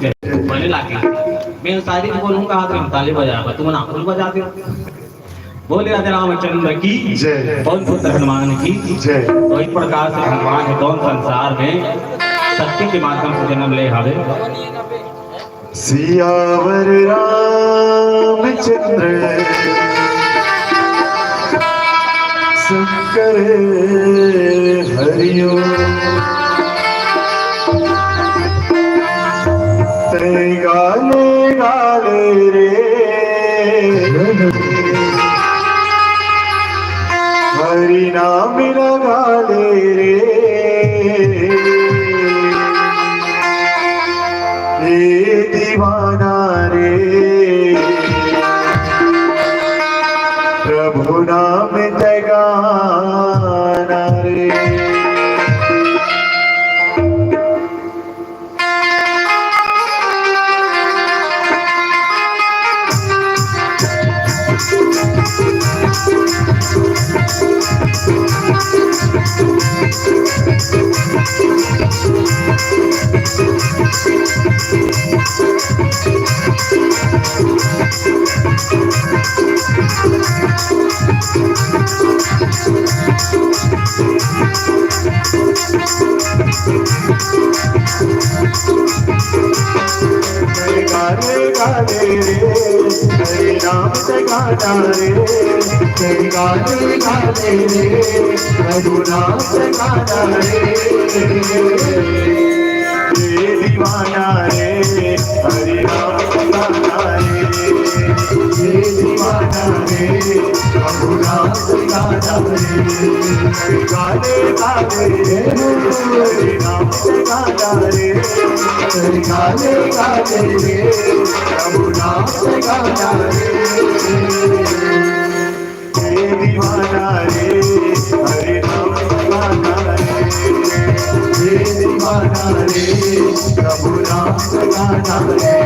मैंने लाके मैं शायरी बोलूंगा तो ताली बजाऊंगा तुम ना फुल बजाते हो। बोले राजा रामचंद्र की जय। कौन पुत्र हनुमान की जय। तो इस प्रकार से भगवान है कौन संसार में सत्य के माध्यम से जन्म ले हवे। सियावर रामचंद्र शंकर हरिओ तेरे गाले गाले रे हरि नाम गाले रे ये दीवाना रे प्रभु नाम जगाना रे। गाले गाले रे हरि नाम जगाना रे गाले गाले रे प्रभु नाम जगाना रे ये दीवाना रे हरि नाम जगाना रे ये दीवाना रे प्रभु नाम जगाना रे गाले गाले रे हरि नाम जगाना रे गाले गाले रे प्रभु नाम जगाना रे ये दीवाना रे हरि नाम जगाना रे ये दीवाना रे प्रभु नाम जगाना रे।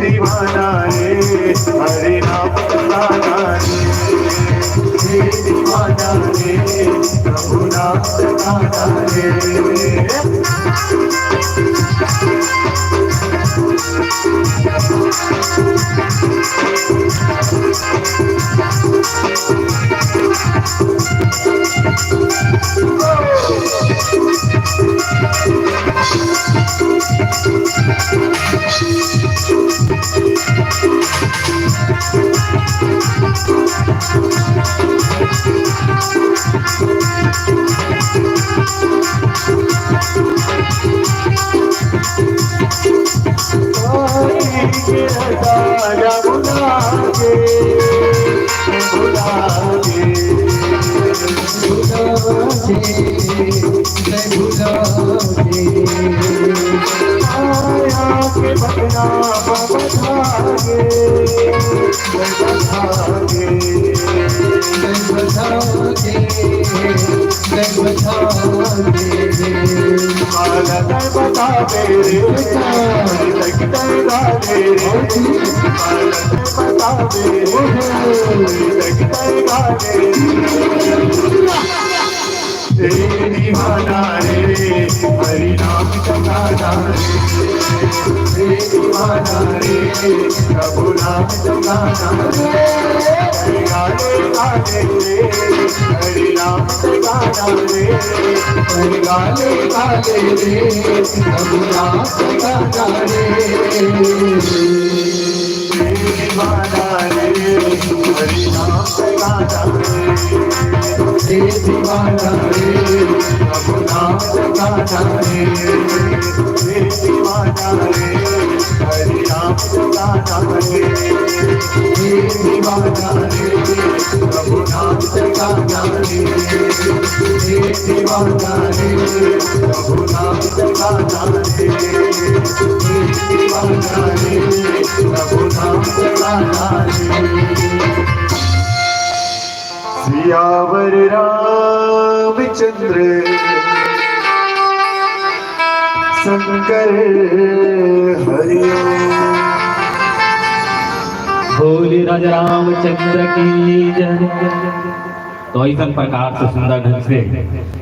दीवाना रे हरि नाम जगाना रे ये दीवाना रे प्रभु नाम जगाना रे। मालक बता मेरे लगता गाने मालक बता मेरे लगता गाने दीवाना रे हरि नाम जगाना रे दीवाना रे प्रभु नाम जगाना रे गाने गाने रे हरि नाम जगाना रे गाने गाने रे प्रभु नाम जगाना रे दीवाना रे हरि नाम जगाना रे दीवाना रे प्रभु नाम जगाना रे दीवाना रे हरि नाम जगाना रे दीवाना रे प्रभु नाम जगाना रे दीवाना रे प्रभु नाम जगाना रे दीवाना रे प्रभु नाम जगाना रे सियावर रामचंद्र शंकर हरिओम। बोले राजा रामचंद्र की जय। तो ऐसा प्रकार से सुंदर ढंग से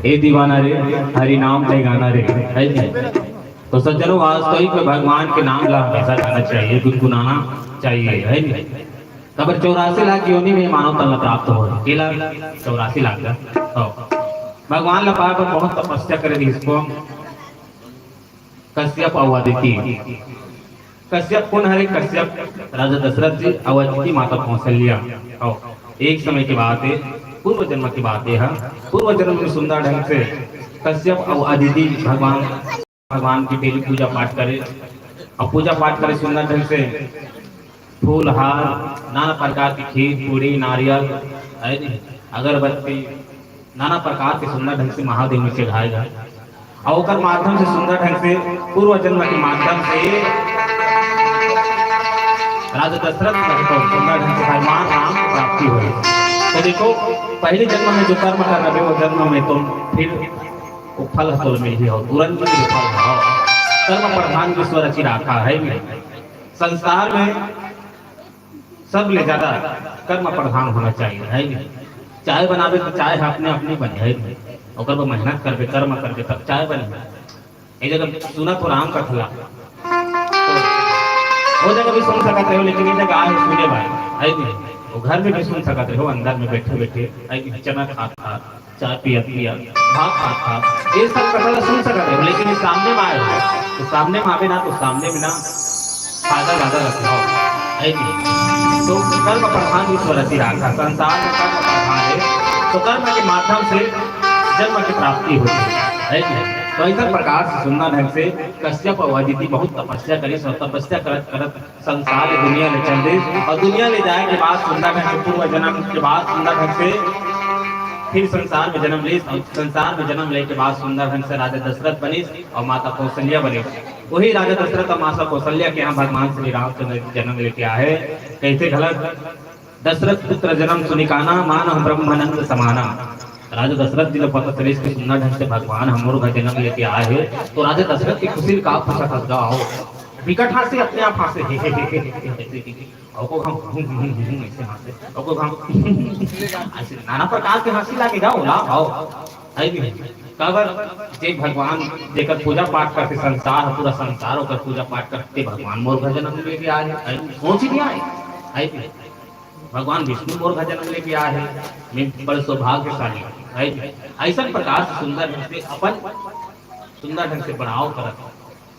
ए दीवाना रे हरि नाम ते गाना रे है नहीं? तो सज्जनों वास्तविक में भगवान के नाम ला हमेशा गाना चाहिए, गुनगुनाना चाहिए है नहीं? कबर 84 लाख योनि में मानव तन प्राप्त हो केला 84 लाख का भगवान ला पार पर बहुत तपस्या करे इसको कश्यप अवदिति कश्यप कौन हरे कश्यप राजा दशरथ जी अवदिति माता कौशल्या। एक समय की बात है, पूर्व जन्म की बात है। पूर्व जन्म में सुंदर ढंग से कश्यप अवदिति भगवान की डेली पूजा पाठ करे और पूजा पाठ करे सुंदर ढंग से फूल हार नाना प्रकार की खीर पूरी नारियल अगरबत्ती नाना प्रकार के सुंदर ढंग से महादेव में चढ़ाए जाए और माध्यम से सुंदर ढंग से पूर्व जन्म के माध्यम से राजा दशरथ को सुंदर ढंग से भगवान राम की प्राप्ति हुई। तो देखो पहले जन्म में जो कर्म कर रहे वो जन्म में तुम फिर वो फल तो मिल ही हो, तुरंत फल हो। कर्म प्रधान विश्व रचि रखा है। संसार में सब ले ज्यादा कर्म प्रधान होना चाहिए है नहीं? चाय बनावे तो चाय अपने अपनी बने है और मेहनत करके कर्म करके तब चाय बने। ये जगह सुना तो राम का खिला वो जगह भी सुन सकते हो, लेकिन ये जगह आए सुने भाई है नहीं? वो घर में भी सुन सकते हो, अंदर में बैठे बैठे चना खा चाय पिया पिया भात खा ये सब कथा सुन सकते हो, लेकिन सामने में आए तो सामने में आवे ना तो सामने में ना फायदा ज्यादा रखना हो है नहीं? तो कर्म प्रधान विश्व रचि रखा, संसार में कर्म प्रधान है तो कर्म के माध्यम से जन्म की प्राप्ति होती है नहीं? तो ऐसा प्रकार से सुंदर ढंग से कश्यप अवदिति बहुत तपस्या करी, तपस्या करत करत संसार दुनिया ले चल गई और दुनिया ले जाए के बाद सुंदर ढंग से पूर्व जन्म के बाद सुंदर ढंग से फिर संसार में जन्म ली। संसार में जन्म ले के बाद सुंदर ढंग से राजा दशरथ बनी और माता कौशल्या बनी। वही राजा दशरथ और माता कौशल्या के यहाँ भगवान श्री रामचंद्र जन्म लेके आए। कैसे गलत दशरथ पुत्र जन्म सुनिकाना मान ब्रह्मानंद समाना। राजा दशरथ जी ने पता चले इसके सुंदर ढंग से भगवान हम का जन्म लेके आए हैं, तो राजा दशरथ की खुशी का फंसा था गाओ विकट हासे अपने आप हासे नाना प्रकार के हंसी लागे जाओ ला आओ कबर जे भगवान जेकर पूजा पाठ करते संसार पूरा संसार होकर पूजा पाठ करते भगवान मोर का जन्म लेके आए सोच ही नहीं आए भगवान विष्णु मोर का जन्म लेके आए हैं। मैं बड़े सौभाग्यशाली ऐसा प्रकार से सुंदर ढंग से अपन सुंदर ढंग से बढ़ाओ करत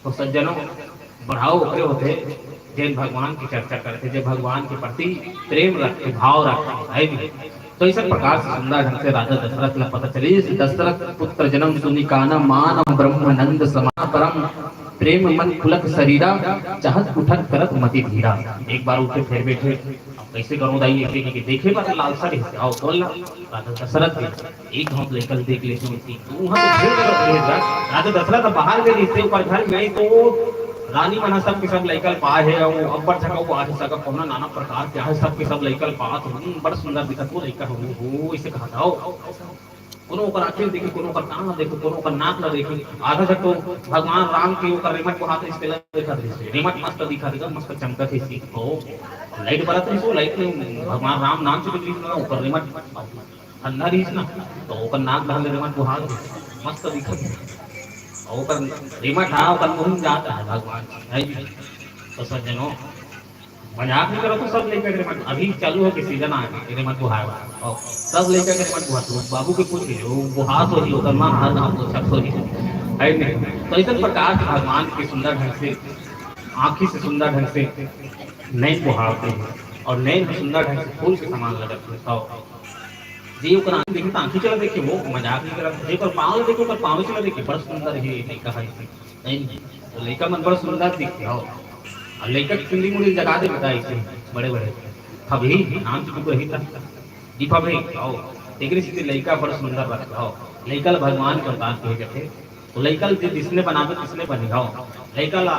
तो सज्जनों बढ़ाओ ओकरे होते जैन भगवान की चर्चा करते जो भगवान के प्रति प्रेम रखते भाव रखते है भी। तो इस प्रकार से सुंदर ढंग से राजा दशरथ ला पता चली दशरथ पुत्र जन्म सुनिकाना मान ब्रह्मानंद समान परम प्रेम मन खुलक शरीरा चाहत उठक करत मति धीरा। एक बार उठे फिर बैठे कैसे करूं दाई ऐसे कि देखे बात लालसा रही आओ बोलना राजा दशरथ एक घाव लेकर देख लेते तू वहां तो फिर राजा दशरथ बाहर गए इससे ऊपर घर गए तो रानी मना सब के सब लइकल पा है और अब्बर जगह वो आज सका कोना नाना प्रकार के है सब के सब लइकल पा तो बड़ा सुंदर दिखत वो लइका हो इसे कहा जाओ कोनो ओकर आंखें देखी, कोनो ओकर कान देखी, कोनो ओकर नाक ला देखी। आधा जब तो भगवान राम के ओकर रेमट को हाथ इस पे देखा दे, रेमट मस्त दिखा देगा, मस्त चमकत है सी। ओ लाइट बरत रही, सो लाइट में भगवान राम नाम से निकली ना ओकर रेमट अंदर ही ना, तो ओकर नाक ढाल रेमट को हाथ मस्त दिखा दे। ओकर रेमट हा ओकर मुंह जाता है भगवान है। तो सज्जनों मजाक नहीं करो, तो सब लेकर रेमट अभी चालू हो के सीजन आ गया रेमट बुहार और सब लेकर रेमट बुहार। तो बाबू के पूछ लो बुहार हो ही होकर मां हर नाम को सब हो ही है नहीं। तो इस प्रकार से भगवान के सुंदर ढंग से आंखी से सुंदर ढंग से नैन बुहारते हैं और नैन सुंदर ढंग से फूल के समान लगते हैं। तो जी ओकर आंख देखी तो आंखी चला देखी, वो मजाक नहीं करा। एक और पाँव देखो पर पाँव चला देखी, बड़ा सुंदर है लड़का है नहीं। तो लड़का मन बड़ा सुंदर दिखते हो और लड़का चुंदी मुड़ी जगा दे बताई से बड़े बड़े अभी नाम चुप रही था दीपा भाई आओ एकरे से लड़का बड़ा सुंदर रखता हो। लड़का भगवान के अवतार कहे जाते। तो लड़का जिसने बनावे किसने बनेगा लड़का ला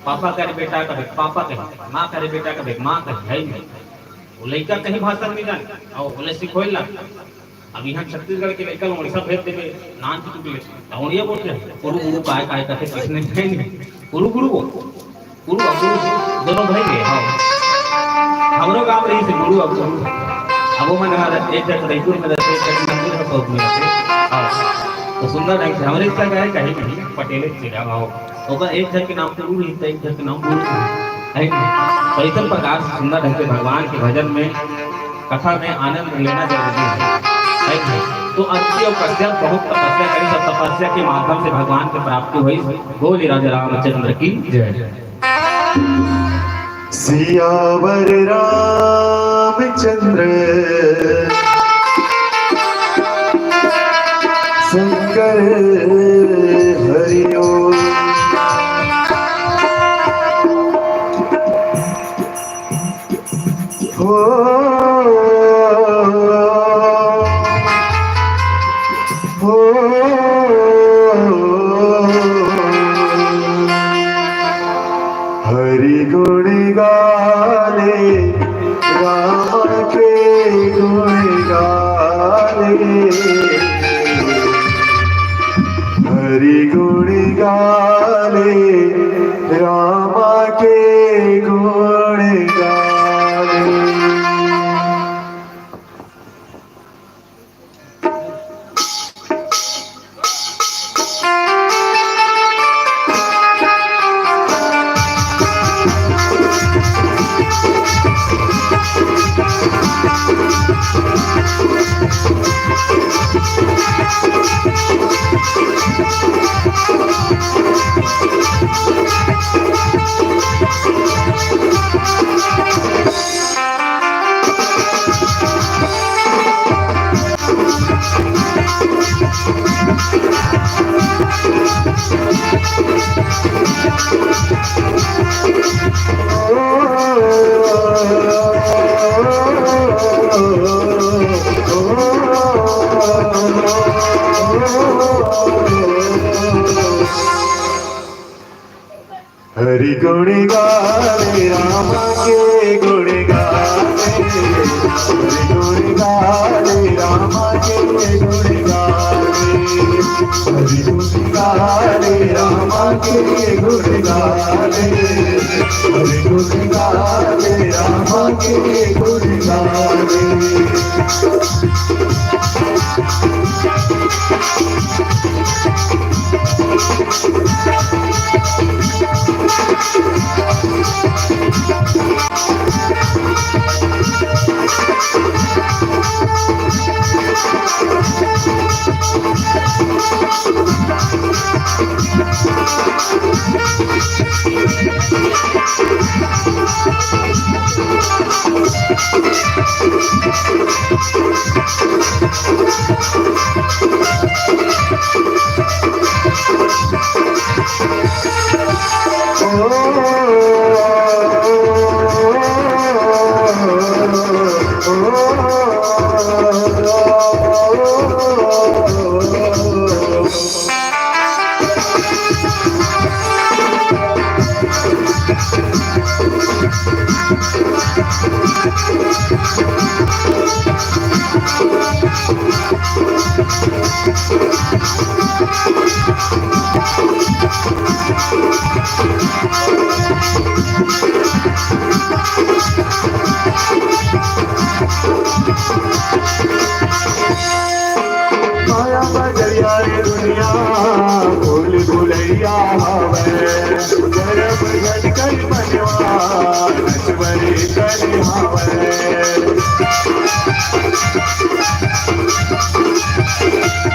पापा करे बेटा का पापा कहे, माँ करे बेटा का माँ कहे है नहीं। वो लड़का कहीं भाषा नहीं जाने और बोले सिखोल ला। अब यहाँ छत्तीसगढ़ के लड़का उड़ीसा भेज देवे नाम की टुकड़े उड़िया बोलते हैं गुरु गुरु काय काय कहते किसने गुरु गुरु गुरु दोनों भाई है। हाँ हमरो गांव रही से गुरु अब वो मन एक जगह रायपुर में रहते, एक जगह मंदिर में शौक में रहते। हाँ तो सुंदर ढंग से हमारे इसका क्या है कहीं नहीं पटेल से आओ होगा एक जन के नाम गुरु नहीं था, एक जन के नाम गुरु है। तो इस प्रकार से सुंदर ढंग से भगवान के भजन में कथा में आनंद लेना जरूरी है। तो अति और कश्यप बहुत तपस्या करी, सब तपस्या के माध्यम से भगवान की प्राप्ति हुई। बोले राजा रामचंद्र की जय। सियावर रामचंद्र शंकर हरिओम। हरि गुण गाले राम के गुण गाले, हरि गुण गाले राम के गुण गाले। हरि गुण गाले राम के गुण गाले, हरि गुण गाले राम के गुण गाले, हरि गुण गाले राम के गुण गाले, हरि गुण गाले राम के गुण गाले।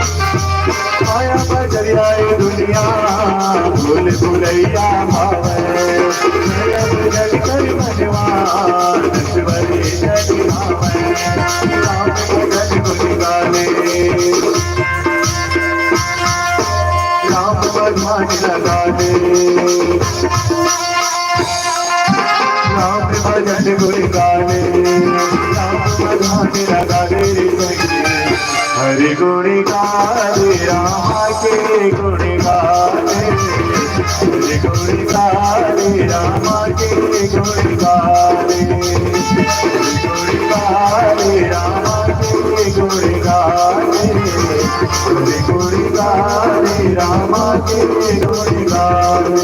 माया बजरियाए दुनिया भूल भुलैया भावे जल कर मनवा नश्वरी जग भावे राम भजन गुण गावे राम भगवान लगा दे राम भजन गुण गावे राम भगवान लगा दे हरि गुण गावे राम के गुण गावे हरि गुण गावे राम के गुण गावे हरि गुण गावे राम के गुण गावे हरि गुण गावे राम के गुण गावे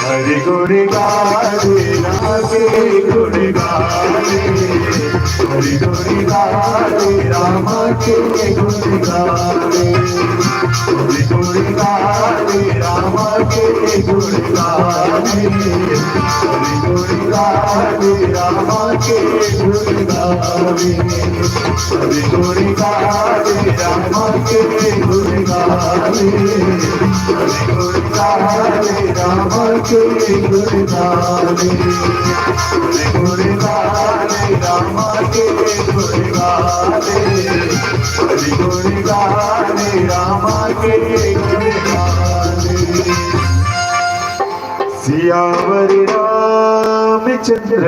हरि गुण गावे राम के गुण गावे हरि गुण गावे राम के गुण गावे हरि गुण गावे राम के गुण गावे हरि गुण गावे राम के गुण गावे हरि गुण गावे राम के गुण गावे हरि गुण गावे राम के गुण गावे हरि गुण गावे राम के गुण गावे हरि गुण गावे राम के गुण गावे सियावर रामचंद्र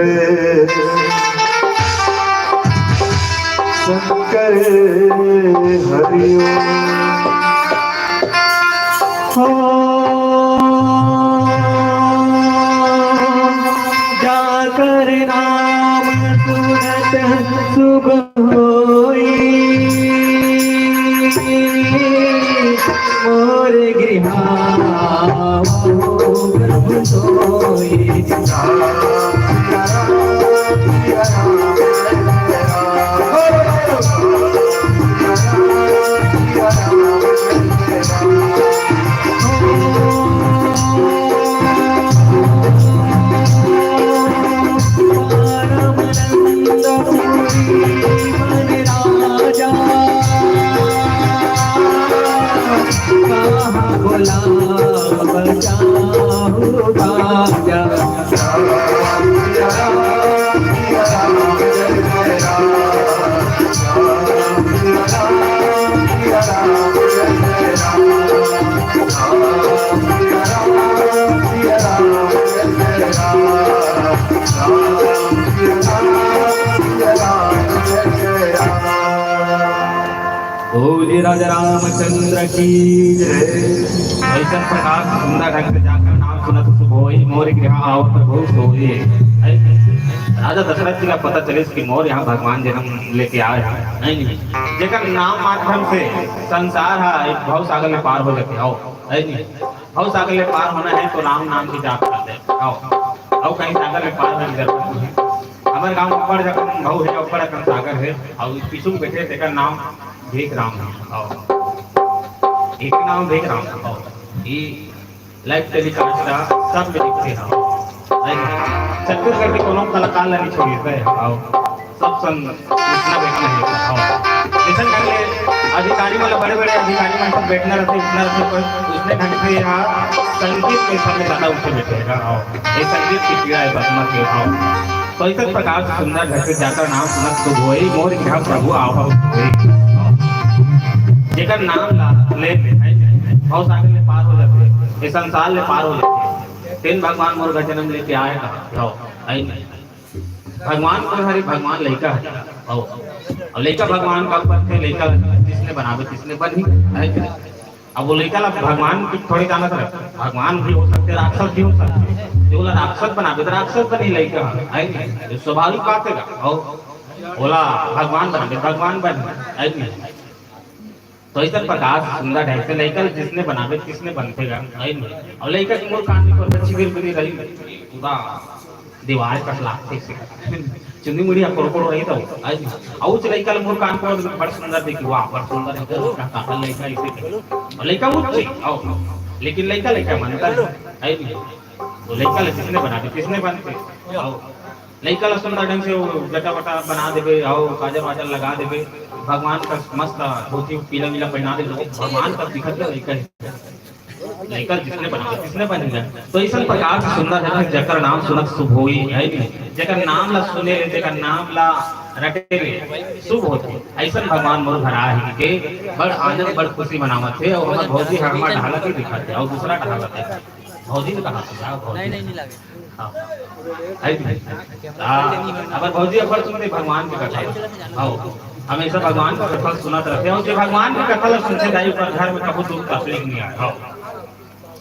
शंकर जाकर नाम सुनत शुभ होई मोर गृहा सोई बोला बचाओ बाजा बोले राजा रामचंद्र की जय। ऐसा प्रकार सुंदर ढंग से जाकर नाम सुनत सुख होई मोर गृह आओ प्रभु सोई। राजा दशरथ जी का पता चले कि मोर यहाँ भगवान जन्म लेके आए हैं नहीं जेकर नाम माध्यम से संसार है एक भव सागर में पार हो जाते आओ नहीं भव सागर में पार होना है तो राम नाम की जाप कर दे आओ कहीं सागर में पार होने की जरूरत नहीं। हमारे गाँव ऊपर जब भाव है ऊपर अकन सागर है और पीछू बैठे तेकर नाम भेग राम है आओ एक नाम भेग राम है आओ ये लाइव टेलीकास्ट का सब में दिखते हैं छत्तीसगढ़ के कोनो कलाकार नहीं छोड़िए आओ सब संग उठना बैठना है आओ जैसे ढंग अधिकारी मतलब बड़े बड़े अधिकारी में सब बैठना रहते पर उसने ढंग से यहाँ संगीत के समय ज़्यादा उठे बैठेगा आओ ये संगीत की पीड़ा है बदमा के आओ तो इस प्रकार से सुंदर ढंग से जाकर नाम सुनत शुभ होई मोर गृह प्रभु आओ जेकर नाम ला ले बहुत सागर ले पार हो जाते ये संसार ले पार हो जाते तीन भगवान मोर घर जन्म लेके आए आई भगवान को हरे भगवान लड़का है और लड़का भगवान का ऊपर थे लड़का जिसने बनावे किसने बनी है अब वो लड़का भगवान की थोड़ी जाना था भगवान भी हो सकते राक्षस भी हो सकते जो राक्षस बनावे तो राक्षस बनी लड़का है स्वाभाविक बात है और बोला भगवान बनावे भगवान बने तो इस प्रकार सुंदर ढंग से लड़का जिसने बनावे किसने बनतेगा और लड़का की मोर कान में अच्छी गिर गिरी रही पूरा दीवार कट लागते से चुंदी मुड़ी कोड़कोड़ रही तो और लड़का मोर कान को बड़ सुंदर देखी वाह बड़ सुंदर है काका लड़का इसे और लड़का उच्च आओ लेकिन लड़का लड़का मानता है तो लड़का जिसने बनावे किसने बनते लड़का ला सुंदर ढंग से जटा वटा बना देवे आओ काजल वाजल लगा देवे भगवान का मस्त धोती पीला वीला पहना दे भगवान का दिखत लड़का जिसने बना किसने बनेगा तो इस प्रकार से सुंदर है जकर नाम सुनत शुभ होई है जकर नाम ला सुने ले जकर नाम ला रटे ले शुभ होते ऐसा भगवान मोर भरा है के बड़ आनंद बड़ खुशी मनावत है और हमर भौजी हमार ढाला के दिखत है और दूसरा ढाला है भौजी ने कहा था नहीं लगे अगर भौजी अबर सुनते भगवान की कथा आओ हमेशा भगवान का कथा सुनते रहते हैं और जो भगवान की कथा सुनते जाए ऊपर घर में कभी दुख तकलीफ नहीं आता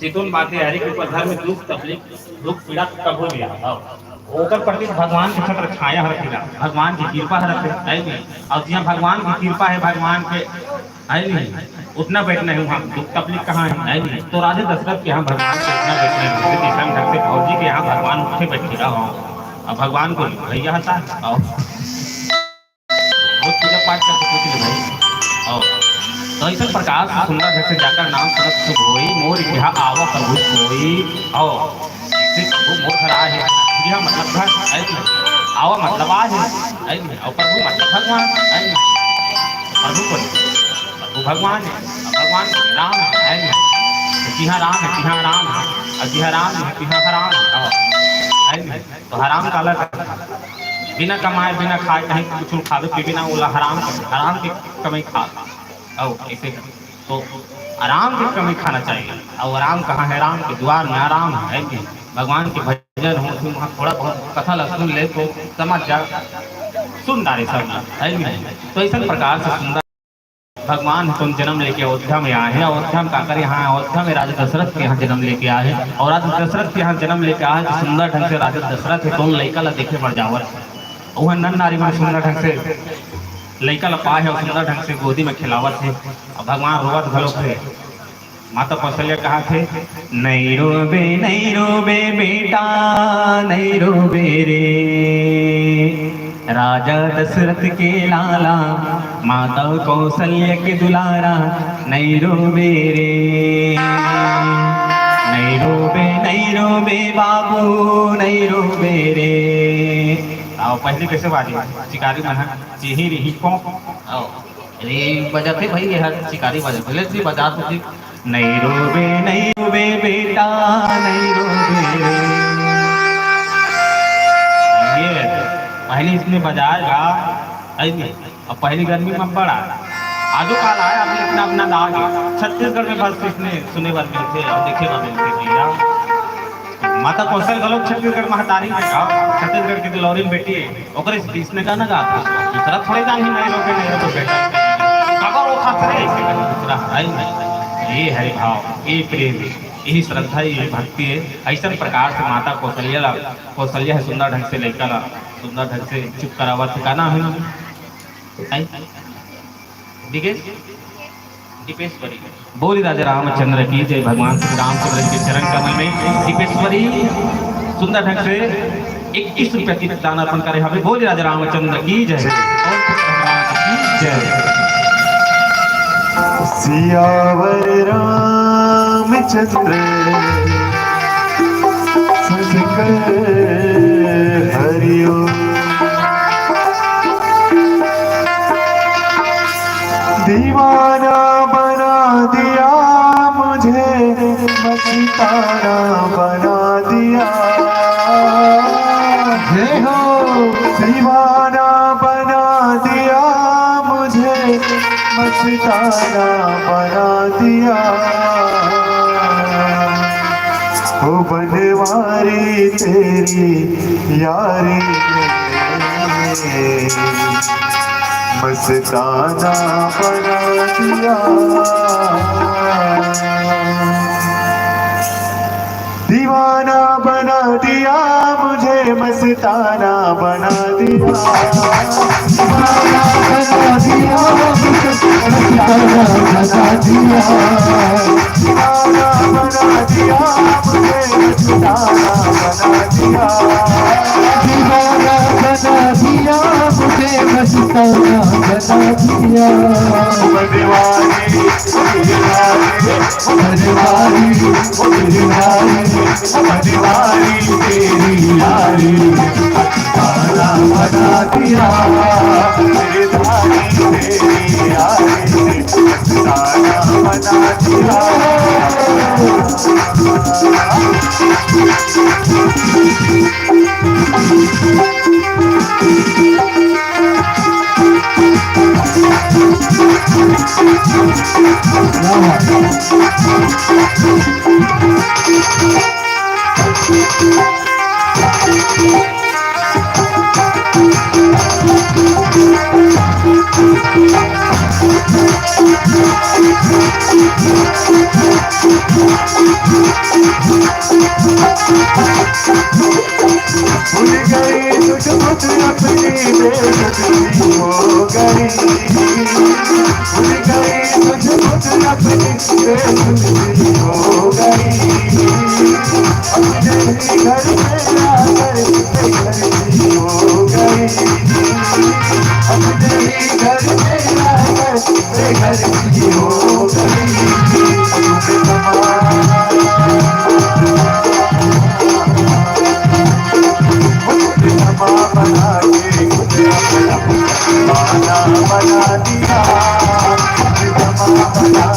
चितुन बातें हरी के ऊपर घर में दुख तकलीफ दुख पीड़ा कभी नहीं आता ओकर प्रति भगवान के छत्र छाया रखेगा भगवान की कृपा रखे और जहाँ भगवान की कृपा है भगवान के नहीं उठना बैठना है वहाँ दुख तकलीफ कहाँ है नहीं तो राजा दशरथ के यहाँ भगवान के उठना बैठना है फौजी के यहाँ भगवान उठे बैठेगा अब भगवान को भैया था पूजा पाठ करके पूछ ले भाई तो इस प्रकार से सुंदर ढंग से जाकर नाम सुनत शुभ होई मोर गृह आवा प्रभु सोई और प्रभु मोर घर आए गृह मतलब घर ऐसे आवा मतलब आज है और प्रभु मतलब भगवान प्रभु को वो भगवान है भगवान राम है जिहा राम है जिहा राम है और जिहा राम है तिहा हराम है तो हराम काला बिना कमाए बिना खाए कहीं कुछ खावे पी बिना बोला हराम की कमाई खा और ऐसे तो आराम की कमाई खाना चाहिए और आराम कहाँ है राम के द्वार में आराम है भगवान के भजन हो वहाँ थोड़ा बहुत कथा सुन ले तो समझ जा सुन डाले सब है तो इस प्रकार से सुंदर भगवान तुम जन्म लेके अयोध्या में आए हैं अयोध्या में काकर यहाँ अयोध्या में राजा दशरथ के यहाँ जन्म लेके आए हैं और राजा दशरथ के यहाँ जन्म लेके आए तो सुंदर ढंग से राजा दशरथ है तो लड़का ला देखे पड़ जावर वह नन नारी में सुंदर ढंग से लड़का ला पाए और सुंदर ढंग से गोदी में खिलावत थे और भगवान रोवत भलो थे माता कौशल्या कहा थे नहीं रोबे बेटा नहीं रोबे रे राजा दशरथ के लाला माता कौशल्य के दुलारा नहीं रोबे रे नहीं रोबे बाबू नहीं रोबे रे आओ पहले कैसे बाजी शिकारी मन चिही रही को आओ रे बजाते भाई ये हर शिकारी बजा पहले से बजा तो नहीं रोबे बेटा नहीं रोबे रे ये पहले इसने बजाएगा अब पहली गर्मी में पड़ा आजो काल आया अभी अपना अपना दाग छत्तीसगढ़ में बस इसने सुने बार मिलते और देखे बार मिलते माता कौशल गलोक छत्तीसगढ़ महतारी में कहा छत्तीसगढ़ की दिलौरी बेटी है ओकर इसने गाना गा दूसरा थोड़े जान ही नहीं लोगे नहीं तो बेटा अगर वो करे दूसरा हराई नहीं। ये हरि भाव, ये प्रेम, यही श्रद्धा, ये भक्ति है। ऐसा प्रकार से माता कौशल्या है सुंदर ढंग से लेकर सुंदर ढंग से चुप करावा का नाम है दीपेश्वरी। बोली राजा रामचंद्र की जय। भगवान श्री रामचंद्र के चरण कमल में दीपेश्वरी सुंदर ढंग से 21 रुपया की दान अर्पण करे हमें। बोली राजा रामचंद्र की जय की जय। सियावर रामचंद्र सजकर हरिओ। दीवाना बना दिया मुझे, मस्ताना बना दिया। जय हो। दीवाना बना दिया मुझे, मस्ताना बना दिया। ओ बनवारी तेरी यारी में मस्ताना बना दिया। दीवाना बना दिया मुझे, मस्ताना बना दिया। दीवाना बना दिया मुझे, मस्ताना बना दिया। दीवाना बना दिया मुझे, मस्ताना बना दिया। दीवाना बना दिया मुझे, मस्ताना बना दिया। बनवारी बनवारी बनवारी तेरी यारी, मस्ताना बना दिया। तेरी यारी मस्ताना बना दिया। भूल गई तुझ मुझ अपनी बेइज्जती हो गई। भूल गई तुझ मुझ अपनी बेइज्जती हो गई। अपने ही घर में आकर बेइज्जती हो गई। अपने ही घर में आकर बेइज्जती हो गई। बना के माना बना दिया। बना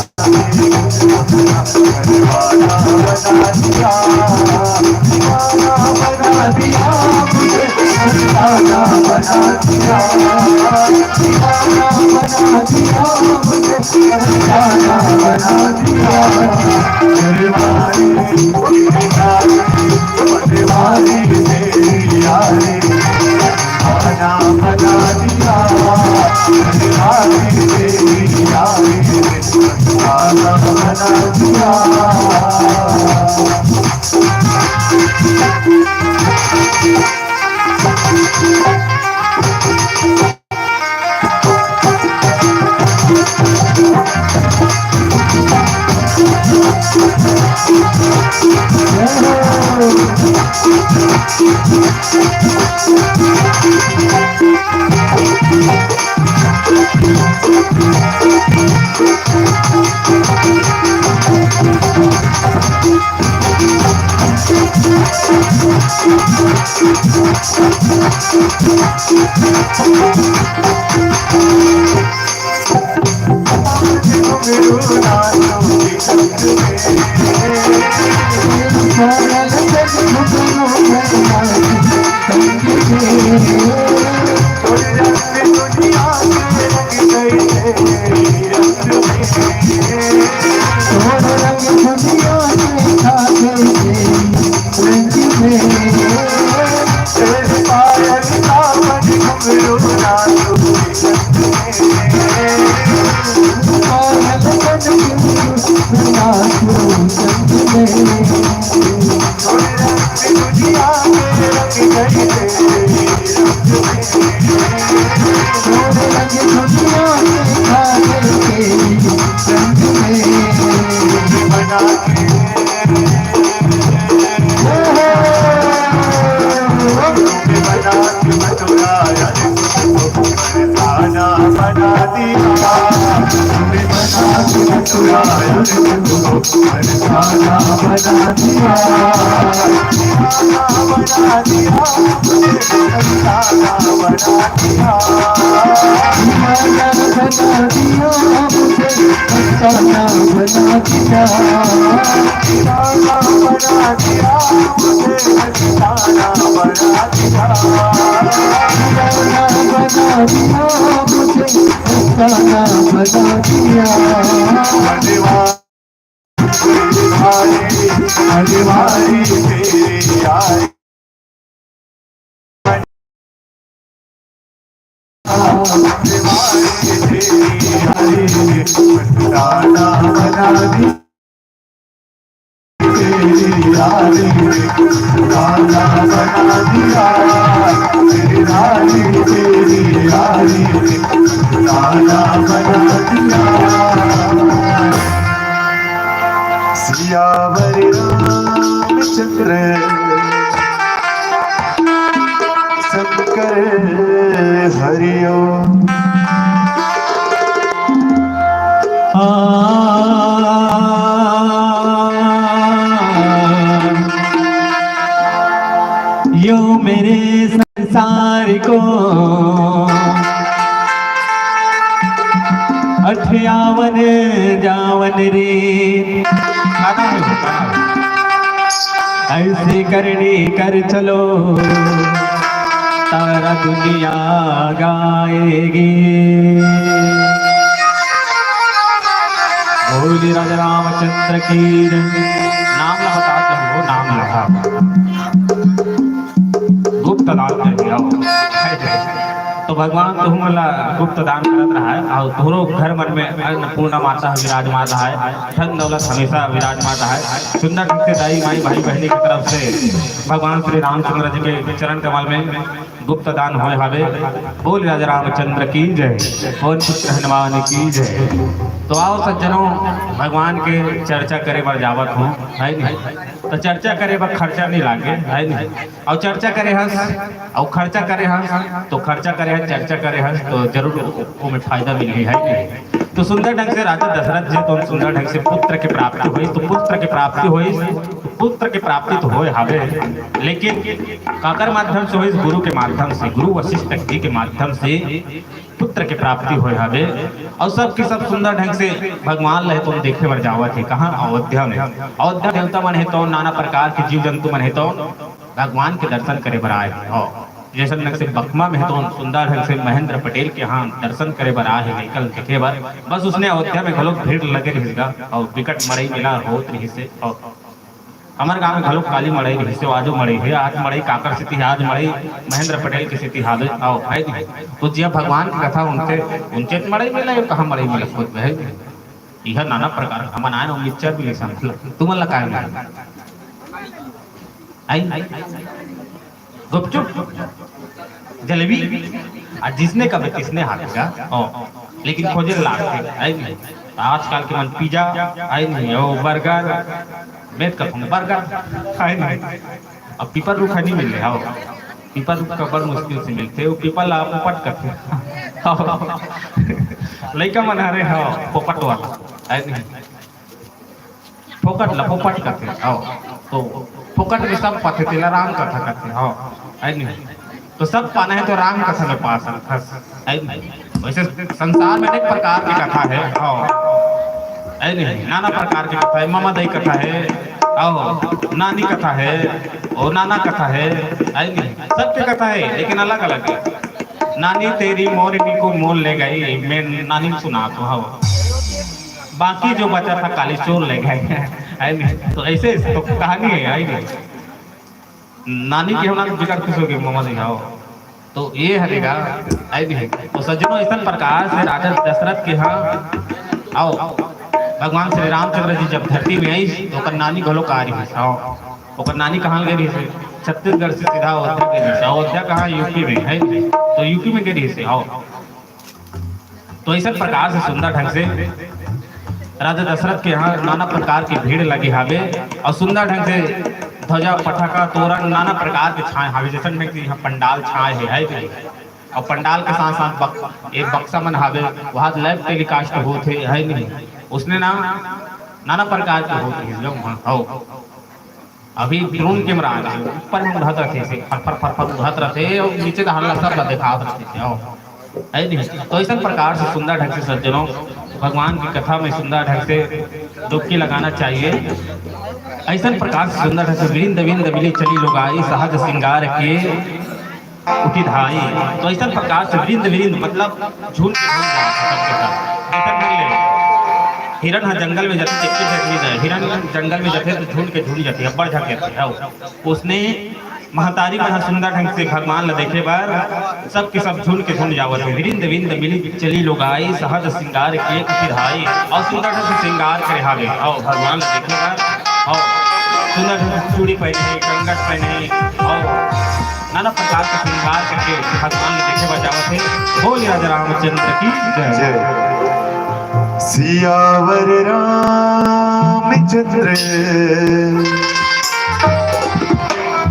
दिया। बना दिया मुझे, मस्ताना बना दिया। बना दिया मुझे, मस्ताना बना दिया। बनवारी तेरी यारी, बना बना दिया। बनवारी तेरी यारी, मस्ताना बना दिया। चुराया रे तुमको अनजाना बना दिया, अनजाना बना दिया, अनजाना बना दिया, अनजाना बना दिया, मुझे अनजाना बना दिया, अनजाना बना दिया, मुझे अनजाना बना दिया, अनजाना बना दिया, मुझे अनजाना बना दिया। अनिवार्य तेरी यारी, अनिवार्य तेरी यारी, अनजाना बना दी तेरी यारी, अनजाना बना दिया तेरी यारी, तेरी यारी, अनजाना बना दिया। सियावर रामचंद्र शंकर हरिओ, यो मेरे संसार को अठयावन जावन रे, ऐसे करने कर चलो तारा दुनिया गाएगी। बोली राजा रामचंद्र की नाम बता दो, नाम लगा गुप्त दान तो भगवान तुमला गुप्त दान करत रहा है और तोरो घर मन में अन्नपूर्णा माता विराजमान रहा है, धन दौलत हमेशा विराजमान रहा है। सुंदर ढंग से दाई माई भाई बहनी की तरफ से भगवान श्री रामचंद्र जी के चरण कमल में गुप्त दान होए हवे। बोल राजा रामचंद्र की जय, बोल पुत्र हनुमान की जय। तो आओ सज्जनों, भगवान के चर्चा करे बर जावत हो है नहीं, तो चर्चा करे बर खर्चा नहीं लागे है नहीं, और चर्चा करे हंस और खर्चा करे हंस, तो खर्चा करे हंस चर्चा करे हंस तो जरूर में फायदा मिली है नहीं। तो सुंदर ढंग से राजा दशरथ जी तो सुंदर ढंग से पुत्र की प्राप्ति हुई, तो पुत्र की प्राप्ति हुई, पुत्र की प्राप्ति तो होए हवे, लेकिन काकर माध्यम से हुई, गुरु के माध्यम से, गुरु वशिष्ठ जी के माध्यम से पुत्र की प्राप्ति होए हवे। और सब के सब सुंदर ढंग से भगवान लहे तो देखे बर जावत है कहाँ, अयोध्या में। अयोध्या देवता मन है तो नाना प्रकार के जीव जंतु मन है तो भगवान के दर्शन करे बर आए हो। जैसे ढंग से बकमा में तो सुंदर ढंग से महेंद्र पटेल के यहाँ दर्शन करे बर आए है, निकल देखे बर बस उसने अयोध्या में घलोक भीड़ लगे रहेगा और विकट मड़ई मिला होत रही से। और हमारे गांव में घलोक काली मड़ई रही से, आजो मड़ई है, आज मड़ई काकर स्थिति, आज मड़ई महेंद्र पटेल की स्थिति हाल आओ है। तो जिया भगवान की कथा उनसे उनचे मड़ई मिला कहाँ मड़ई मिला खुद है, यह नाना प्रकार हम आए ना मिक्सचर भी नहीं समझ तुम लगा गुपचुप जलेबी और जिसने कभी किसने हाथेगा लेकिन खोजे लाते आई नहीं। आजकल के मन पिज्जा आई नहीं, ओ बर्गर बेट का बर्गर आई नहीं। अब पीपल रूखा नहीं मिल रहा हो, पीपल रूख का बड़ मुश्किल से मिलते, वो पीपल आप पोपट करते लड़का मना रहे हो पोपट वाला आई नहीं, फोकट ला पोपट करते आओ, तो फोकट में सब पाते तेला राम कथा करते हो आई नहीं। तो सब पाना है तो राम कथा में पास आई नहीं। वैसे संसार में अनेक प्रकार की कथा है आओ आई नहीं, नाना प्रकार की कथा है, मामा दई कथा है आओ, नानी कथा है और नाना कथा है आई नहीं, सबकी कथा है लेकिन अलग अलग है। नानी तेरी मोरनी को मोल ले गई, मैं नानी सुना तो हाँ, बाकी जो बचा था काली चोर ले गए आई नहीं। तो ऐसे तो कहानी है आई नहीं, नानी के होना बिगड़ खुश हो गए मामा दिखाओ, तो ये हरेगा आई नहीं। तो सज्जनों इस प्रकार से राजा दशरथ के यहाँ आओ भगवान श्री रामचंद्र जी जब धरती में आई तो नानी घलो का रही आओ, नानी कहाँ गई है, छत्तीसगढ़ से सीधा अयोध्या गई, अयोध्या कहाँ यूपी में है, तो यूपी में गई से आओ। तो इस प्रकार से सुंदर ढंग से राजा दशरथ के यहाँ नाना प्रकार की भीड़ लगी हावे और सुंदर ढंग से ध्वजा पटाखा तोरण नाना प्रकार के छाए हावे, जैसे में कि यहाँ पंडाल छाए है और पंडाल के साथ साथ एक बक्सा मन हावे वहाँ लाइव टेलीकास्ट होते है नहीं उसने ना नाना प्रकार के होते हैं लोग हो अभी ड्रोन कैमरा आ गए ऊपर में उड़ाते रहते ऐसे फर उड़ाते रहते और नीचे का हल्ला सब दिखा सकते हो है नहीं। तो इस प्रकार से सुंदर ढंग से सज्जनों भगवान की कथा में सुंदर ढंग से डुबकी लगाना चाहिए। ऐसा प्रकार से सुंदर ढंग से वृंद विंद मिली चली लोग आई सहज श्रृंगार के उठी धाई। तो ऐसा प्रकार से वृंद विंद मतलब झूल के झूल जाए हिरण जंगल में जाते हिरण जंगल में जाते तो झूल के झूल जाती है अब्बर झके उसने महतारी बड़ा सुंदर ढंग से भगवान ला देखे बार सबके सब झूल के झूल जावत है वृंद विंद मिली चली लोग आई सहज श्रृंगार के उठिधाई और सुंदर ढंग से श्रृंगार करे हावे और भगवान ला देखे बार और सुंदर ढंग से चूड़ी पहने कंगट पहने और नाना प्रकार के श्रृंगार करके भगवान ने देखे बार जावत है। बोल राजा रामचंद्र की जय। सियावर रामचंद्र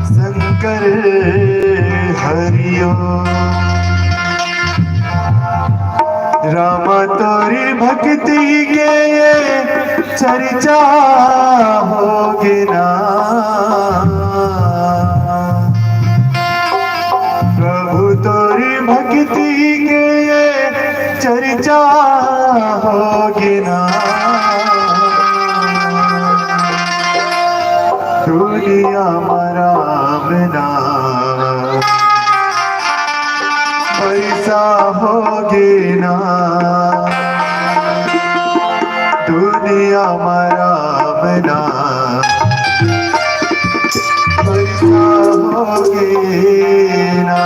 शंकर हरियो रामा तोरी भक्ति के चर्चा होगे ना प्रभु तोरी भक्ति के चर्चा होगे ना दुनिया मराम ना पैसा होगे ना दुनिया मराम ना पैसा होगे ना।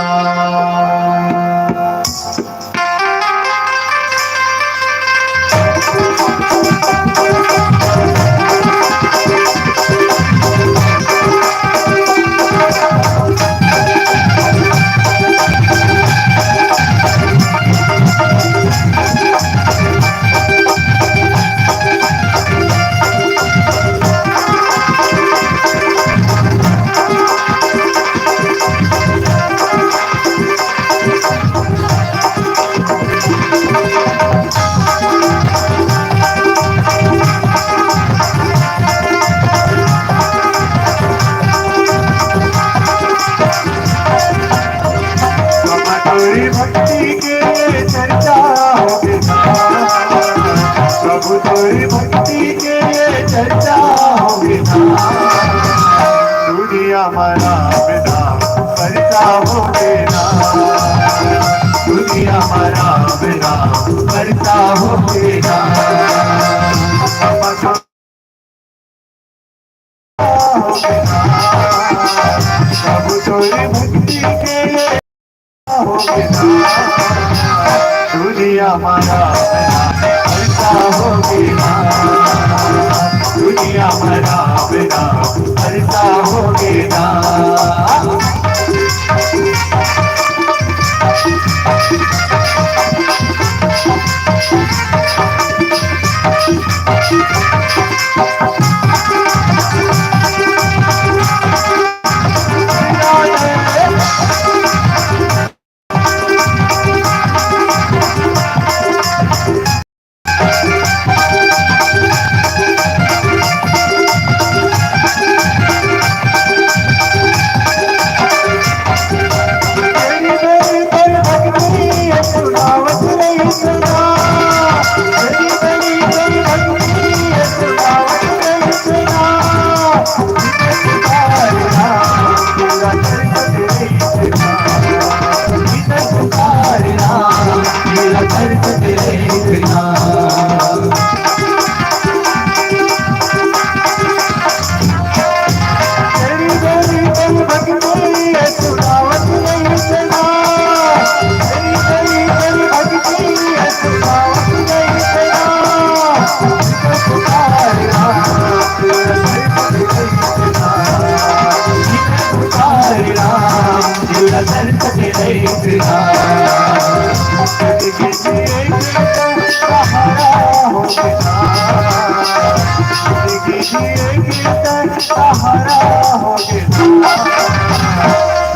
भक्ति के चर्चा होगे प्रभु तोरी भक्ति के चर्चा होगे दुनिया मरा बिना चर्चा होगे ना दुनिया मरा बिना चर्चा होगे ना प्रभु तोरी भक्ति के दुनिया मरा बिना होगी ना दुनिया मरा बिना हरता होगी ना।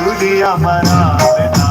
दुनिया मरा बिना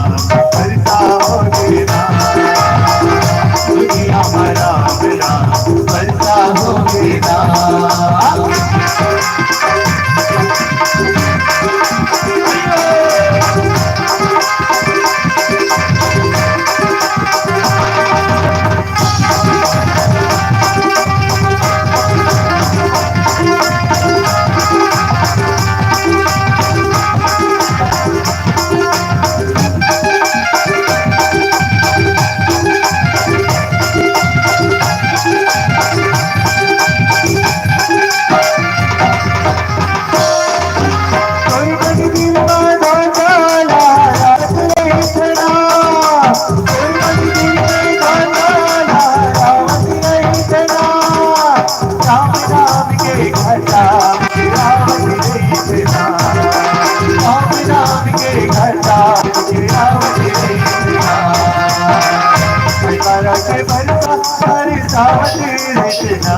सावती रहना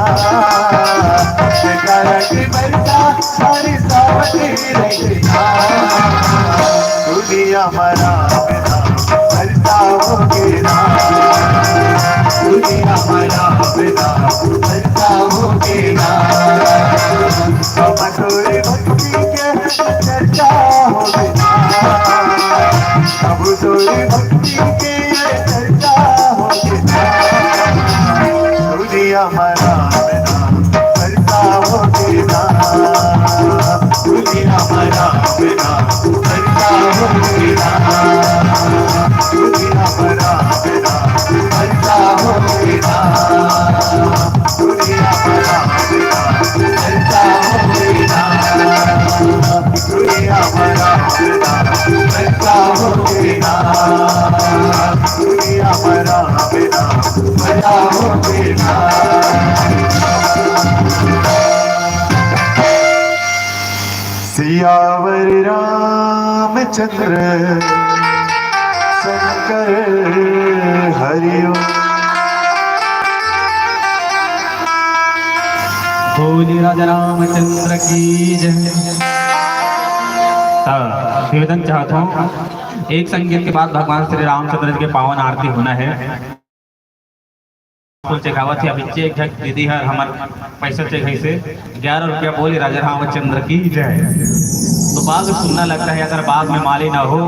गाया की बरसा हरी सावती रहना दुनिया मरा बिना बरसा होगे ना दुनिया मरा बिना बरसा होगे ना मधुर भक्ति के चर्चा होगे ना अब तोरी भक्ति के चर्चा होगे ना दुनिया मरा बिना बरसा होगे ना दुनिया मरा बिना बरसा होगे ना दुनिया मरा बिना बरसा होगे ना दुनिया मरा बिना बरसा होगे ना दुनिया मरा बिना बरसा होगे ना दुनिया मरा बिना बरसा होगे ना सियावर रामचंद्र शंकर हरिओ बोली राजा रामचंद्र की जय। निवेदन चाहता हूँ एक संगीत के बाद भगवान श्री रामचंद्र जी के पावन आरती होना है। चेखावत है अभी चेक झक दीदी है हमार पैसा चेक है से 11 रुपया बोली राजा रामचंद्र की जय। तो बाग सुनना लगता है अगर बाग में माली ना हो,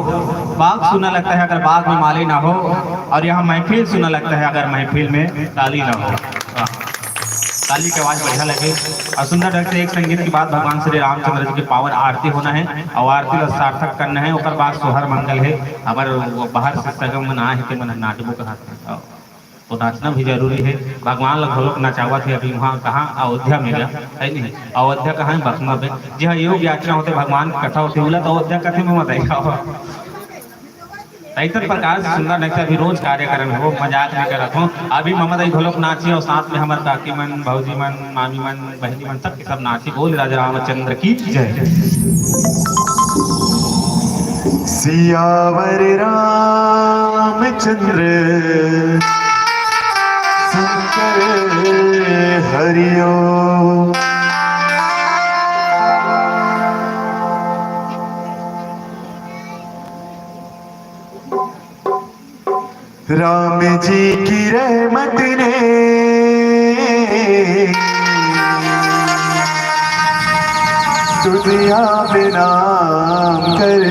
बाग सुनना लगता है अगर बाग में माली ना हो, और यहाँ महफिल सुनना लगता है अगर महफिल में ताली ना हो। ताली की आवाज बढ़िया लगे और सुंदर ढंग से एक संगीत के बाद भगवान श्री रामचंद्र जी की पावन आरती होना है और आरती का सार्थक करना है। और बाद सोहर मंगल है हमारे बाहर से सगम ना है कि मन नाटबो कहा तो नाचना भी जरूरी है। भगवान लोग लोग नचावा थे अभी वहाँ कहाँ अयोध्या में गया है नहीं, अयोध्या कहाँ है बसमा में जी हाँ योग याचना होते भगवान कथा होती बोला तो अयोध्या कथे में मत आएगा। ऐसा प्रकार से सुंदर लगता है अभी रोज कार्यक्रम है वो मजाक नहीं कर रहा हूँ। अभी ममता घोलोक नाची और साथ में हमारे काकी मन भौजी मन मामी मन बहनी मन सब के सब नाची। बोल राजा रामचंद्र की जय। सियावर रामचंद्र शंकर हरिओ राम जी की रहमत ने दुनिया में नाम कर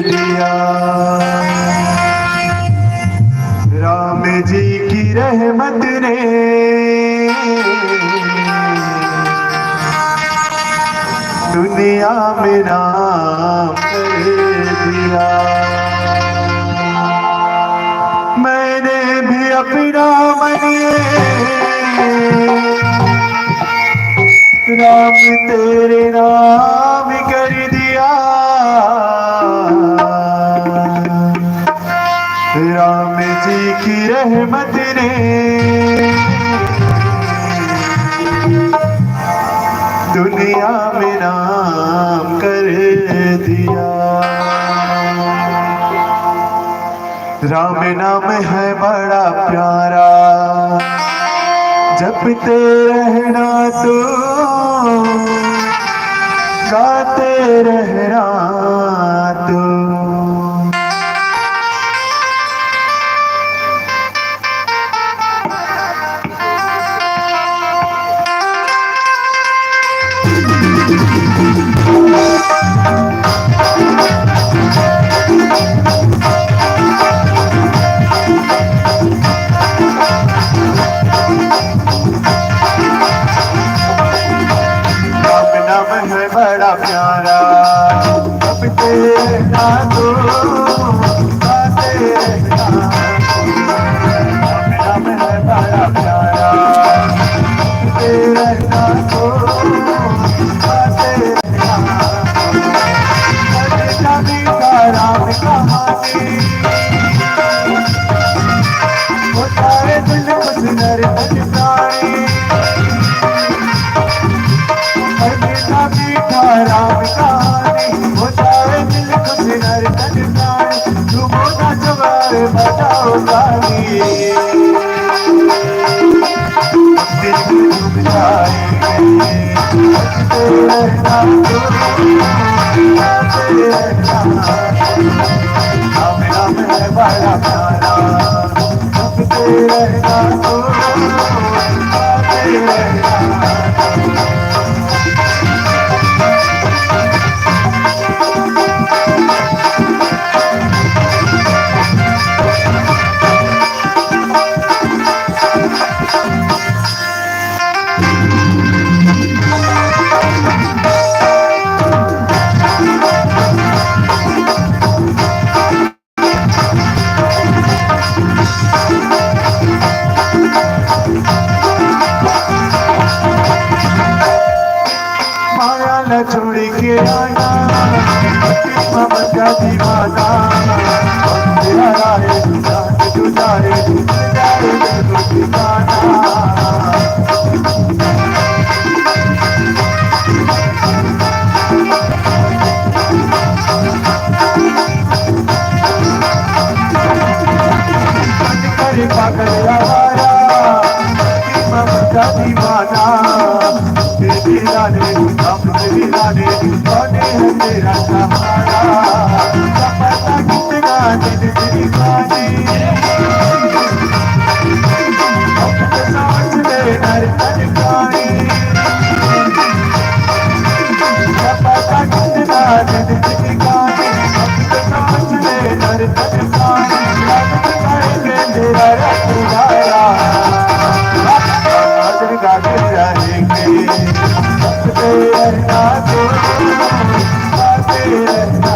दिया। राम जी की रहमत ने दुनिया में नाम कर दिया। मैंने भी अपना मन राम तेरे नाम कर दिया। राम जी की रहमत ने दुनिया में नाम कर दिया। राम नाम है बड़ा प्यारा जपते रहना तो गाते रहना तो। है बड़ा प्यारा जपते रहना तो गाते रहना। राम है बड़ा प्यारा जपते रहना तो गाते रहना। कभी का राम कहानी होता है दिल खुश नर तन प्राणी। मीठा राम कहानी होता है दिल खुश नर तन प्राणी। जाएंगे, बचते रहना तू, गाते रहना, नाम नाम है बड़ा प्यारा, बचते रहना तू, गाते रहना। छोड़ के आना ममता दीवाना, तेरा राहे तू जाए तू ठिकाना। पागल लगाया ममता दीवाना, तेरा रे तेरा रे कौन है तेरा सहारा, पता कितना दिन तेरी गाड़ी, अपने सांस में हर तनखानी, पता कितना दिन तेरी गाड़ी, अपने सांस में हर तनखानी, तेरा रखवाला गाते रहेंगे, बचते रहना तो, गाते रहना।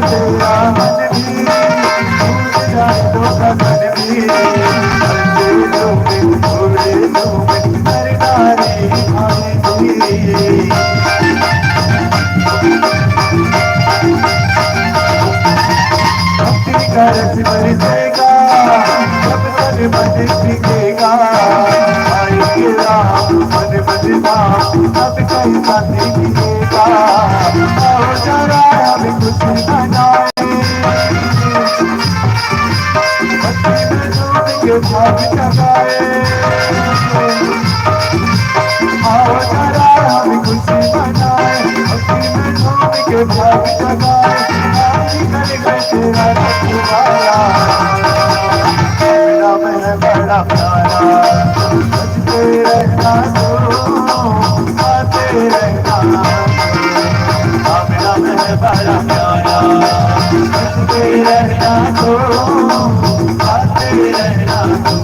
तेरा मन भी भूल जाए तो गगन भी, भूले तुम सरकारी भाई, भक्ति का रस बरसेगा जब तन मन दिखेगा, भाई के राम मन बदला अब कहीं साथी दिखेगा, आओ जरा हमें कुछ बनाए, बच्चे में दूध के भाग जगाए, आओ जरा हमें कुछ बनाए, बच्चे में दूध के भाग जगाए, आज कल गए तेरा रखवाला, मेरा मैं बड़ा प्यारा, बचते रहना तो, गाते रहना, मेरा मैं बड़ा प्यारा, बचते रहना तो, गाते रहना तो,